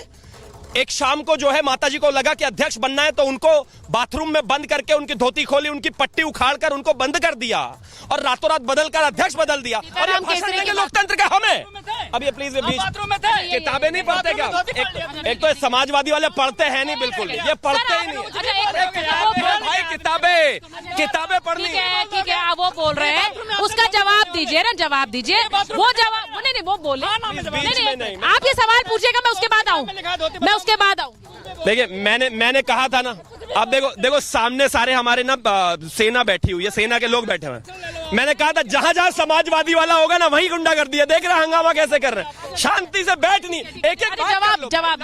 एक शाम को जो है माताजी को लगा कि अध्यक्ष बनना है, तो उनको बाथरूम में बंद करके उनकी धोती खोली, उनकी पट्टी उखाड़कर उनको बंद कर दिया और रातों रात बदलकर अध्यक्ष बदल दिया। और ये भाषण देंगे लोकतंत्र का हमें। अब ये प्लीज किताबें नहीं पढ़ते क्या? एक तो समाजवादी वाले पढ़ते हैं नहीं, बिल्कुल ये पढ़ते ही नहीं। भाई किताबें पढ़नी है। ठीक है, वो बोल रहे हैं, उसका जवाब दीजिए। दीजिए ना, जवाब दीजिए। वो जवाब नहीं, वो बोले नहीं, आप ये सवाल पूछिएगा, मैं उसके बाद आऊँ, मैं उसके बाद आऊँ। देखिए मैंने कहा था ना, अब देखो सामने सारे हमारे ना सेना बैठी हुई है, सेना के लोग बैठे हुए हैं। मैंने कहा था जहां जहां समाजवादी वाला होगा ना वहीं गुंडा कर दिया। देख रहे हंगामा कैसे कर रहे हैं, शांति से बैठ नहीं, एक जवाब।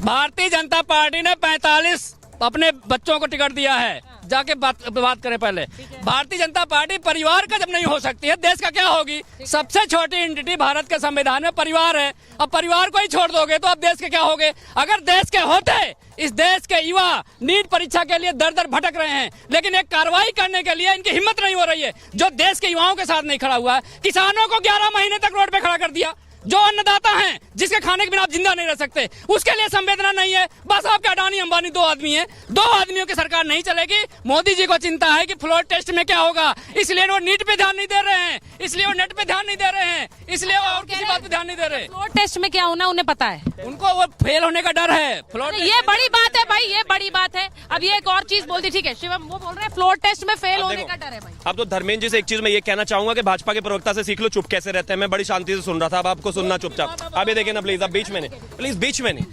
भारतीय जनता पार्टी ने 45 अपने बच्चों को टिकट दिया है। जाके बात करें पहले। भारतीय जनता पार्टी परिवार का जब नहीं हो सकती है, देश का क्या होगी? सबसे छोटी एंटिटी भारत के संविधान में परिवार है। अब परिवार को ही छोड़ दोगे तो अब देश के क्या होगे? अगर देश के होते, इस देश के युवा नीट परीक्षा के लिए दर दर भटक रहे हैं, लेकिन एक कार्रवाई करने के लिए इनकी हिम्मत नहीं हो रही है। जो देश के युवाओं के साथ नहीं खड़ा हुआ है, किसानों को 11 महीने तक रोड पे खड़ा कर दिया। जो अन्नदाता हैं, जिसके खाने के बिना आप जिंदा नहीं रह सकते, उसके लिए संवेदना नहीं है। बस आपके अडानी अंबानी 2 आदमी हैं, 2 आदमियों की सरकार नहीं चलेगी। मोदी जी को चिंता है कि फ्लोर टेस्ट में क्या होगा, इसलिए वो नीट पे ध्यान नहीं दे रहे हैं, इसलिए वो नेट पे ध्यान नहीं दे रहे हैं, इसलिए वो और किसी बात पे ध्यान नहीं दे रहे। फ्लोर टेस्ट में क्या होना उन्हें पता है, उनको वो फेल होने का डर है। फ्लोर ये बड़ी बात है भाई, ये बड़ी बात है। अब ये एक और चीज बोल दी, ठीक है शिवम, वो बोल रहे हैं फ्लोर टेस्ट में फेल होने का डर है भाई। अब तो धर्मेंद्र जी से एक चीज मैं ये कहना चाहूंगा कि भाजपा के प्रवक्ता से सीख लो चुप कैसे रहते हैं। मैं बड़ी शांति से सुन रहा था, अब आपको सुनना चुपचाप। अब ये देखिए ना प्लीज, अब बीच में नहीं, प्लीज बीच में नहीं।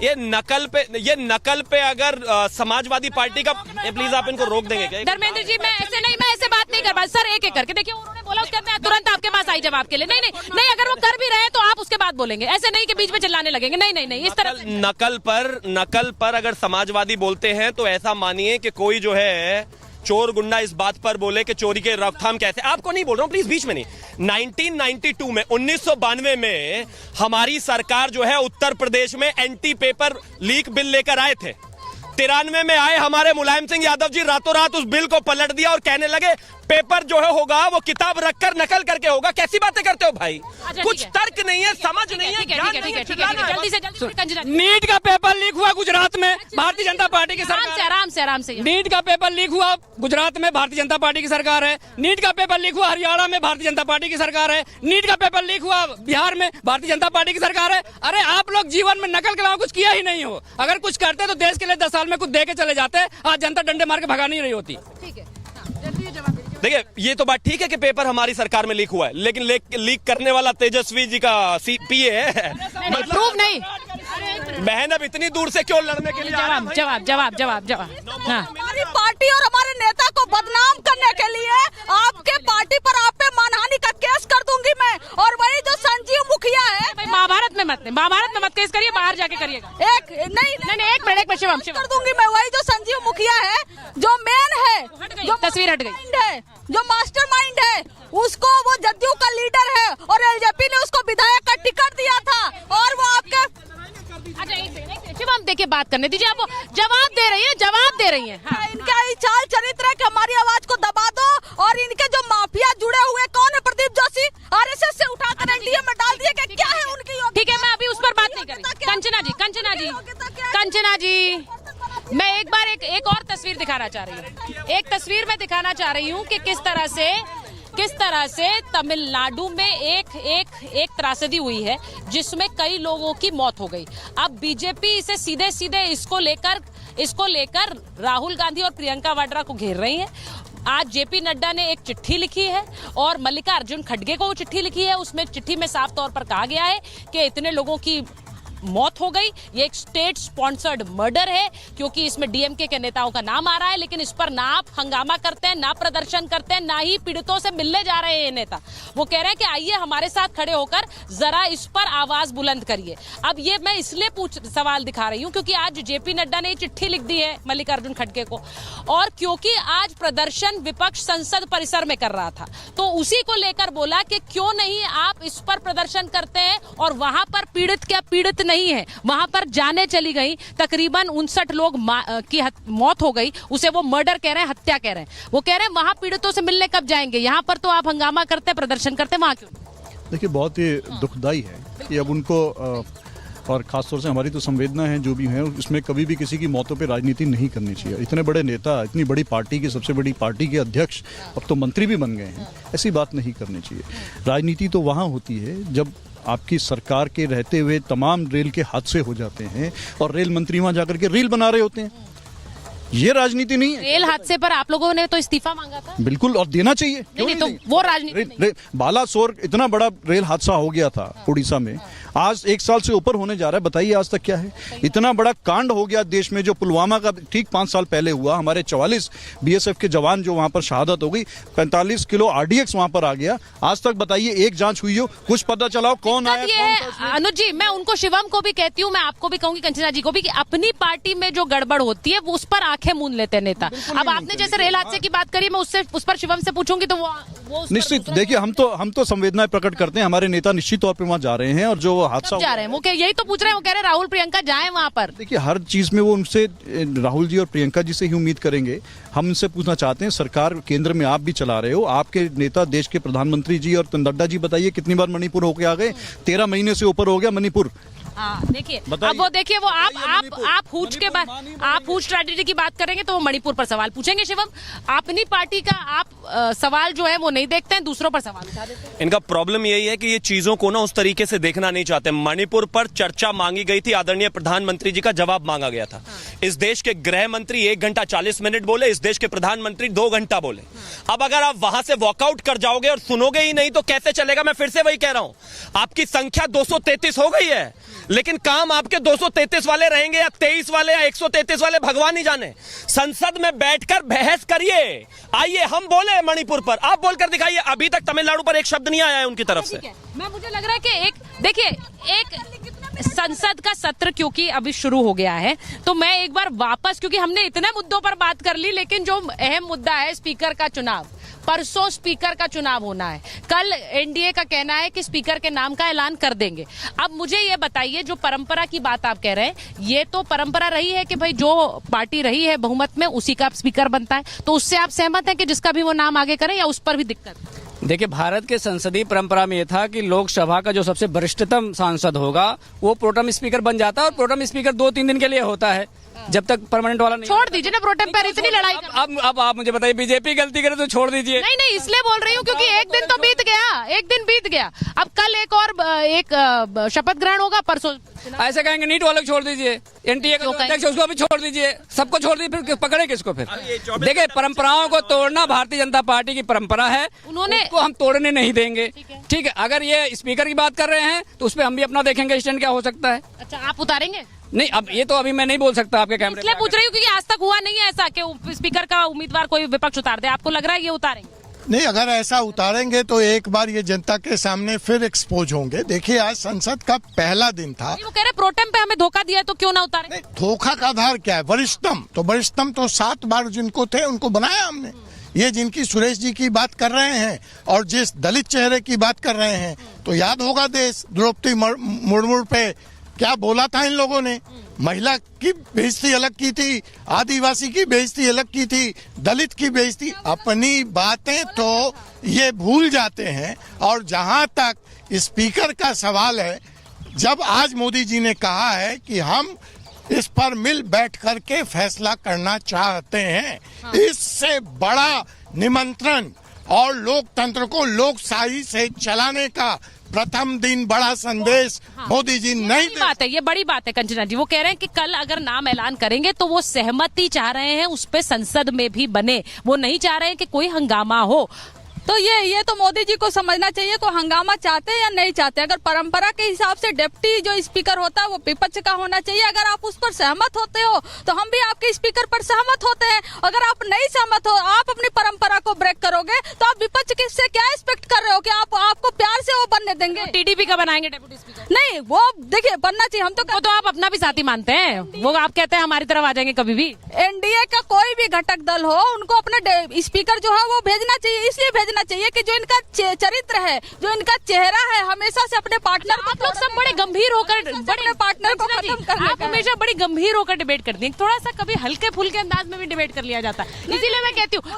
ये नकल पे अगर समाजवादी पार्टी का, प्लीज आप इनको रोक देंगे क्या? धर्मेंद्र जी, मैं ऐसे बात नहीं कर पा सर। एक एक करके देखिए, उन्होंने बोला उसके बाद तुरंत आपके पास आई जवाब के लिए। नहीं, अगर वो कर भी रहे हैं तो आप उसके बाद बोलेंगे, ऐसे नहीं कि बीच में चिल्लाने लगेंगे। नहीं, इस तरह नकल पर अगर समाजवादी बोलते हैं तो ऐसा मानिए कि कोई जो है चोर गुंडा इस बात पर बोले कि चोरी के रोकथाम कैसे। आपको नहीं बोल रहा हूं, प्लीज बीच में नहीं। 1992 में 1992 में हमारी सरकार जो है उत्तर प्रदेश में एंटी पेपर लीक बिल लेकर आए थे। 93 में आए हमारे मुलायम सिंह यादव जी, रातों रात उस बिल को पलट दिया और कहने लगे पेपर जो है होगा वो किताब रखकर नकल करके होगा। कैसी बातें करते हो भाई? कुछ तर्क नहीं है, समझ नहीं है, ज्ञान नहीं है। जल्दी से नीट का पेपर लीक हुआ गुजरात में, भारतीय जनता पार्टी की सरकार। आराम से। नीट का पेपर लीक हुआ गुजरात में, भारतीय जनता पार्टी की सरकार है। नीट का पेपर लीक हुआ हरियाणा में, भारतीय जनता पार्टी की सरकार है। नीट का पेपर लीक हुआ बिहार में, भारतीय जनता पार्टी की सरकार है। अरे आप लोग जीवन में नकल के अलावा कुछ किया ही नहीं हो। अगर कुछ करते तो देश के लिए 10 साल में कुछ दे के चले जाते। आज जनता डंडे मार के भगा नहीं रही होती। देखिए ये तो बात ठीक है कि पेपर हमारी सरकार में लीक हुआ है, लेकिन लीक करने वाला तेजस्वी जी का पीए है। प्रूफ नहीं। बहन अब इतनी दूर से क्यों लड़ने के लिए? जवाब। हमारी पार्टी और हमारे नेता को बदनाम करने के लिए आपके पार्टी पर आप पे मानहानि का केस कर दूंगी मैं। और वही जो संजीव मुखिया है, महाभारत में मत केस करिए, बाहर जाके करिएगा। एक मिनट शिवम कर दूंगी मैं। वही जो संजीव मुखिया है, जो मेन है, जो तस्वीर हट गई, जो मास्टरमाइंड है, उसको वो जदयू का लीडर है और एलजेपी ने उसको विधायक का टिकट दिया था। और वो आपके शिवम देखिए, बात करने दीजिए, आप जवाब दे रही हैं। हाँ। इनका ही चाल चरित्र है कि हमारी आवाज को दबा दो। और इनके जो माफिया जुड़े हुए कौन है? प्रदीप जोशी आरएसएस से उठाकर एनडीए में डाल दिए कि क्या है उनकी? ठीक है, मैं अभी उस पर बात नहीं करेंगे। कंचना जी, मैं एक और तस्वीर दिखाना चाह रही हूँ। एक तस्वीर मैं दिखाना चाह रही हूँ कि किस तरह से तमिलनाडु में एक त्रासदी हुई है जिसमें कई लोगों की मौत हो गई। अब बीजेपी इसे सीधे इसको लेकर राहुल गांधी और प्रियंका वाड्रा को घेर रही है। आज जेपी नड्डा ने एक चिट्ठी लिखी है और मल्लिकार्जुन खड़गे को वो चिट्ठी लिखी है। उसमें चिट्ठी में साफ तौर पर कहा गया है कि इतने लोगों की मौत हो गई, ये एक स्टेट स्पॉन्सर्ड मर्डर है, क्योंकि इसमें डीएमके के नेताओं का नाम आ रहा है। लेकिन इस पर ना आप हंगामा करते हैं, ना प्रदर्शन करते हैं, ना ही पीड़ितों से मिलने जा रहे हैं ये नेता। वो कह रहे हैं कि आइए हमारे साथ खड़े होकर जरा इस पर आवाज बुलंद करिए। अब ये मैं इसलिए सवाल दिखा रही हूँ क्योंकि आज जेपी नड्डा ने चिट्ठी लिख दी है मल्लिकार्जुन खड़गे को, और क्योंकि आज प्रदर्शन विपक्ष संसद परिसर में कर रहा था, तो उसी को लेकर बोला कि क्यों नहीं आप इस पर प्रदर्शन करते हैं। और वहां पर पीड़ित नहीं है, वहां पर जाने चली गई, तकरीबन 59 लोग की मौत हो गई। उसे वो मर्डर कह रहे हैं, हत्या कह रहे हैं। वो कह रहे हैं वहां पीड़ितों से मिलने कब जाएंगे? यहाँ पर तो आप हंगामा करते, प्रदर्शन करते, वहां क्यों? देखिए बहुत ही दुखदाई है कि अब उनको और खासतौर से हमारी तो संवेदना है जो भी है, इसमें कभी भी किसी की मौतों पे राजनीति नहीं करनी चाहिए। इतने बड़े नेता, इतनी बड़ी पार्टी के, सबसे बड़ी पार्टी के अध्यक्ष अब तो मंत्री भी बन गए हैं, ऐसी बात नहीं करनी चाहिए। राजनीति तो वहाँ होती है जब आपकी सरकार के रहते हुए तमाम रेल के हादसे हो जाते हैं और रेल मंत्री वहाँ जाकर के रेल बना रहे होते हैं। ये राजनीति नहीं है। रेल हादसे पर आप लोगों ने तो इस्तीफा मांगा था। बिल्कुल, और देना चाहिए। नहीं, तो वो राजनीति नहीं। बालासोर इतना बड़ा रेल हादसा हो गया था उड़ीसा में, आज 1 साल से ऊपर होने जा रहा है। बताइए आज तक क्या है। इतना बड़ा कांड हो गया देश में, जो पुलवामा का ठीक 5 साल पहले हुआ। हमारे 44 बीएसएफ के जवान जो वहां पर शहादत हो गई, 45 किलो आरडीएक्स वहां पर आ गया। आज तक बताइए एक जांच हुई हो, कुछ पता चला कौन आया। अनुज जी, मैं उनको शिवम को भी कहती हूँ, मैं आपको भी कहूंगी, कंचना जी को भी, कि अपनी पार्टी में जो गड़बड़ होती है वो उस पर आंखें मूंद लेते हैं नेता। अब आपने जैसे रेल हादसे की बात करी, मैं उस पर शिवम से पूछूंगी तो वो निश्चित। देखिए, हम तो संवेदनाएं प्रकट करते हैं, हमारे नेता निश्चित तौर पर वहां जा रहे हैं, और जो हादसा जा रहे हैं वो यही तो पूछ रहे हैं, वो कह रहे हैं राहुल प्रियंका जाएं वहां पर। देखिए, हर चीज में वो उनसे, राहुल जी और प्रियंका जी से ही उम्मीद करेंगे। हम उनसे पूछना चाहते हैं, सरकार केंद्र में आप भी चला रहे हो, आपके नेता देश के प्रधानमंत्री जी और नड्डा जी, बताइए कितनी बार मणिपुर होके आ गए। 13 महीने से ऊपर हो गया मणिपुर। देखिए, अब वो देखिए, वो आप हूच के बाद, आप हूच स्ट्रैटेजी की बात करेंगे तो वो मणिपुर पर सवाल पूछेंगे। शिवम, अपनी पार्टी का आप सवाल जो है वो नहीं देखते हैं, दूसरों पर सवाल उठा देते हैं। इनका प्रॉब्लम यही है कि ये चीजों को ना उस तरीके से देखना नहीं चाहते। मणिपुर पर चर्चा मांगी गई थी, आदरणीय प्रधानमंत्री जी का जवाब मांगा गया था। इस देश के गृह मंत्री 1 घंटा 40 मिनट बोले, इस देश के प्रधानमंत्री 2 घंटा बोले। अब अगर आप वहां से वॉकआउट कर जाओगे और सुनोगे ही नहीं तो कैसे चलेगा। मैं फिर से वही कह रहा हूं, आपकी संख्या 233 हो गई है, लेकिन काम आपके 233 वाले रहेंगे या 23 वाले या 133 वाले, भगवान ही जाने। संसद में बैठकर बहस करिए। आइए हम बोले मणिपुर पर, आप बोलकर दिखाइए। अभी तक तमिलनाडु पर एक शब्द नहीं आया है उनकी तरफ से। मुझे लग रहा है कि एक संसद का सत्र क्योंकि अभी शुरू हो गया है, तो मैं एक बार वापस, क्योंकि हमने इतने मुद्दों पर बात कर ली, लेकिन जो अहम मुद्दा है स्पीकर का चुनाव, परसों स्पीकर का चुनाव होना है। कल एनडीए का कहना है कि स्पीकर के नाम का ऐलान कर देंगे। अब मुझे ये बताइए, जो परंपरा की बात आप कह रहे हैं, ये तो परंपरा रही है कि भाई जो पार्टी रही है बहुमत में उसी का स्पीकर बनता है, तो उससे आप सहमत हैं कि जिसका भी वो नाम आगे करें, या उस पर भी दिक्कत? देखिए, भारत के संसदीय परंपरा में ये था कि लोकसभा का जो सबसे वरिष्ठतम सांसद होगा वो प्रोटेम स्पीकर बन जाता है, और प्रोटेम स्पीकर 2-3 दिन के लिए होता है, जब तक परमानेंट वाला नहीं। छोड़ दीजिए ना प्रोटेम पर इतनी लड़ाई। अब आप मुझे बताइए, बीजेपी गलती करे तो छोड़ दीजिए। नहीं, इसलिए बोल रही हूँ क्योंकि एक दिन तो बीत गया, एक दिन बीत गया। अब कल एक शपथ ग्रहण होगा, परसों ऐसे कहेंगे नीट वालों को छोड़ दीजिए, एनटीए का अध्यक्ष उसको भी छोड़ दीजिए, सबको छोड़ दीजिए, फिर पकड़े किसको? फिर देखिए, परंपराओं को तोड़ना भारतीय जनता पार्टी की परंपरा है, उसको हम तोड़ने नहीं देंगे। ठीक है, अगर ये स्पीकर की बात कर रहे हैं तो उस पर हम भी अपना देखेंगे स्टैंड क्या हो सकता है। अच्छा, आप उतारेंगे? नहीं, अब ये तो अभी मैं नहीं बोल सकता आपके कैमरे। इसलिए पूछ रही हूँ क्योंकि आज तक हुआ नहीं है ऐसा कि स्पीकर का उम्मीदवार कोई विपक्ष उतार दे। आपको लग रहा है ये उतारेंगे? नहीं, अगर ऐसा उतारेंगे तो एक बार ये जनता के सामने फिर एक्सपोज होंगे। देखिए, आज संसद का पहला दिन था। वो कह रहे प्रोटेम पे हमें धोखा दिया तो क्यों ना उतारे? धोखा का आधार क्या है? वरिष्ठतम तो 7 बार जिनको थे उनको बनाया हमने। ये जिनकी सुरेश जी की बात कर रहे हैं और जिस दलित चेहरे की बात कर रहे हैं, तो याद होगा देश द्रौपदी मुर्मू पे क्या बोला था इन लोगों ने। महिला की बेइज्जती अलग की थी, आदिवासी की बेइज्जती अलग की थी, दलित की बेइज्जती। अपनी बातें तो ये भूल जाते हैं। और जहां तक स्पीकर का सवाल है, जब आज मोदी जी ने कहा है कि हम इस पर मिल बैठ करके फैसला करना चाहते हैं, इससे बड़ा निमंत्रण और लोकतंत्र को लोकशाही से चलाने का प्रथम दिन बड़ा संदेश मोदी जी नहीं दे। बात है, ये बड़ी बात है कंचना जी। वो कह रहे हैं कि कल अगर नाम ऐलान करेंगे तो वो सहमति चाह रहे हैं उस पे संसद में भी बने, वो नहीं चाह रहे हैं कि कोई हंगामा हो। तो ये तो मोदी जी को समझना चाहिए को हंगामा चाहते हैं या नहीं चाहते। अगर परंपरा के हिसाब से डिप्टी जो स्पीकर होता है वो विपक्ष का होना चाहिए। अगर आप उस पर सहमत होते हो तो हम भी आपके स्पीकर पर सहमत होते हैं। अगर आप नहीं सहमत हो, आप अपनी परंपरा को ब्रेक करोगे, तो आप विपक्ष किससे क्या एक्सपेक्ट कर रहे हो कि आपको प्यार से वो बनने देंगे? टीडीपी का बनाएंगे डेप्यूटी स्पीकर? नहीं, वो देखिए बनना चाहिए। हम तो आप अपना भी साथी मानते हैं, वो आप कहते हैं हमारी तरफ आ जाएंगे कभी भी। एनडीए का कोई भी घटक दल हो, उनको अपना स्पीकर जो है वो भेजना चाहिए। इसलिए भेजना चाहिए कि जो इनका चरित्र है, जो इनका चेहरा है, हमेशा से अपने पार्टनर को। आप लोग सब बड़े गंभीर होकर, बड़े पार्टनर को खत्म करने आप हमेशा बड़ी गंभीर होकर डिबेट करती हैं। थोड़ा सा कभी हल्के फुल्के अंदाज में भी डिबेट कर लिया जाता है। इसीलिए मैं कहती हूँ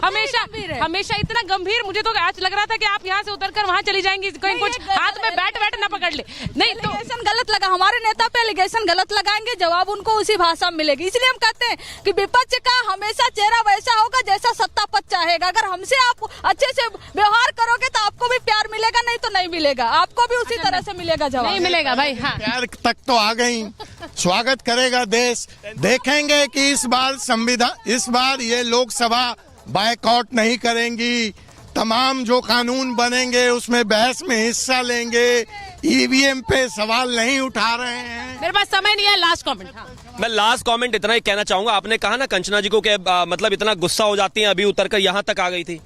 हमेशा इतना गंभीर। मुझे तो आज लग रहा था कि आप यहाँ से उतरकर वहाँ चली जाएंगी, कोई कुछ हाथ में बैट ना पकड़ ले। नहीं तो एलिगेशन गलत लगा, हमारे नेता पे एलिगेशन गलत लगाएंगे, जवाब उनको उसी भाषा में मिलेगी। इसलिए हम कहते हैं कि विपक्ष का हमेशा चेहरा वैसा होगा जैसा सत्ता पक्ष चाहेगा। अगर हमसे आप अच्छे से व्यवहार करोगे तो आपको भी प्यार मिलेगा, नहीं तो नहीं मिलेगा, आपको भी उसी तरह से मिलेगा जवाब। नहीं मिलेगा भाई। हाँ, प्यार तक तो आ गई, स्वागत करेगा देश। देखेंगे कि इस बार ये लोकसभा बायकॉट नहीं करेंगी, तमाम जो कानून बनेंगे उसमें बहस में हिस्सा लेंगे, ईवीएम पे सवाल नहीं उठा रहे हैं। मेरे पास समय नहीं है, लास्ट कमेंट। हाँ। मैं लास्ट कमेंट इतना ही कहना चाहूंगा, आपने कहा ना कंचना जी को कि मतलब इतना गुस्सा हो जाती हैं, अभी उतरकर यहाँ तक आ गई थी।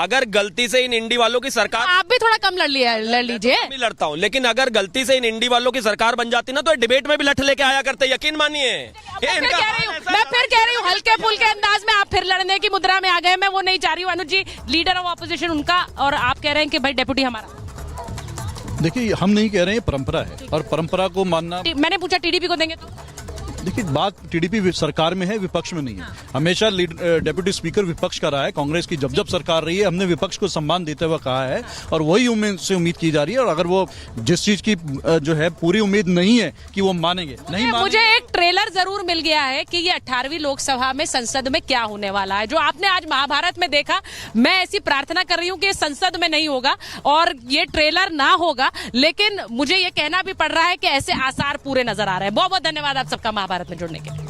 अगर गलती से इन इंडी वालों की सरकार, आप भी थोड़ा कम लड़ लीजिए। मैं लड़ता हूँ, लेकिन अगर गलती से इन इंडी वालों की सरकार बन जाती ना तो डिबेट में भी लठ लेके आया करते, यकीन मानिए। मैं फिर कह रही हूँ हल्के फुल्के अंदाज में आप फिर लड़ने की मुद्रा में आ गए। मैं वो नहीं चाह रही हूँ। अनुज जी, लीडर ऑफ ऑपोजिशन उनका, और आप कह रहे हैं कि भाई डेप्यूटी हमारा। देखिए, हम नहीं कह रहे हैं, परंपरा है और परंपरा को मानना। मैंने पूछा टीडीपी को देंगे तो? देखिए, बात टीडीपी सरकार में है, विपक्ष में नहीं है। हमेशा डेप्यूटी स्पीकर विपक्ष का रहा है। कांग्रेस की जब सरकार रही है हमने विपक्ष को सम्मान देते हुए कहा है और वही उम्मीद की जा रही है। और अगर वो जिस चीज की जो है पूरी उम्मीद नहीं है कि वो मानेंगे, नहीं मानेंगे। मुझे एक ट्रेलर जरूर मिल गया है कि ये 18वीं लोकसभा में संसद में क्या होने वाला है। जो आपने आज महाभारत में देखा, मैं ऐसी प्रार्थना कर रही हूँ कि संसद में नहीं होगा और ये ट्रेलर ना होगा, लेकिन मुझे ये कहना भी पड़ रहा है कि ऐसे आसार पूरे नजर आ रहे हैं। बहुत बहुत धन्यवाद आप सबका महाभारत में जुड़ने के लिए।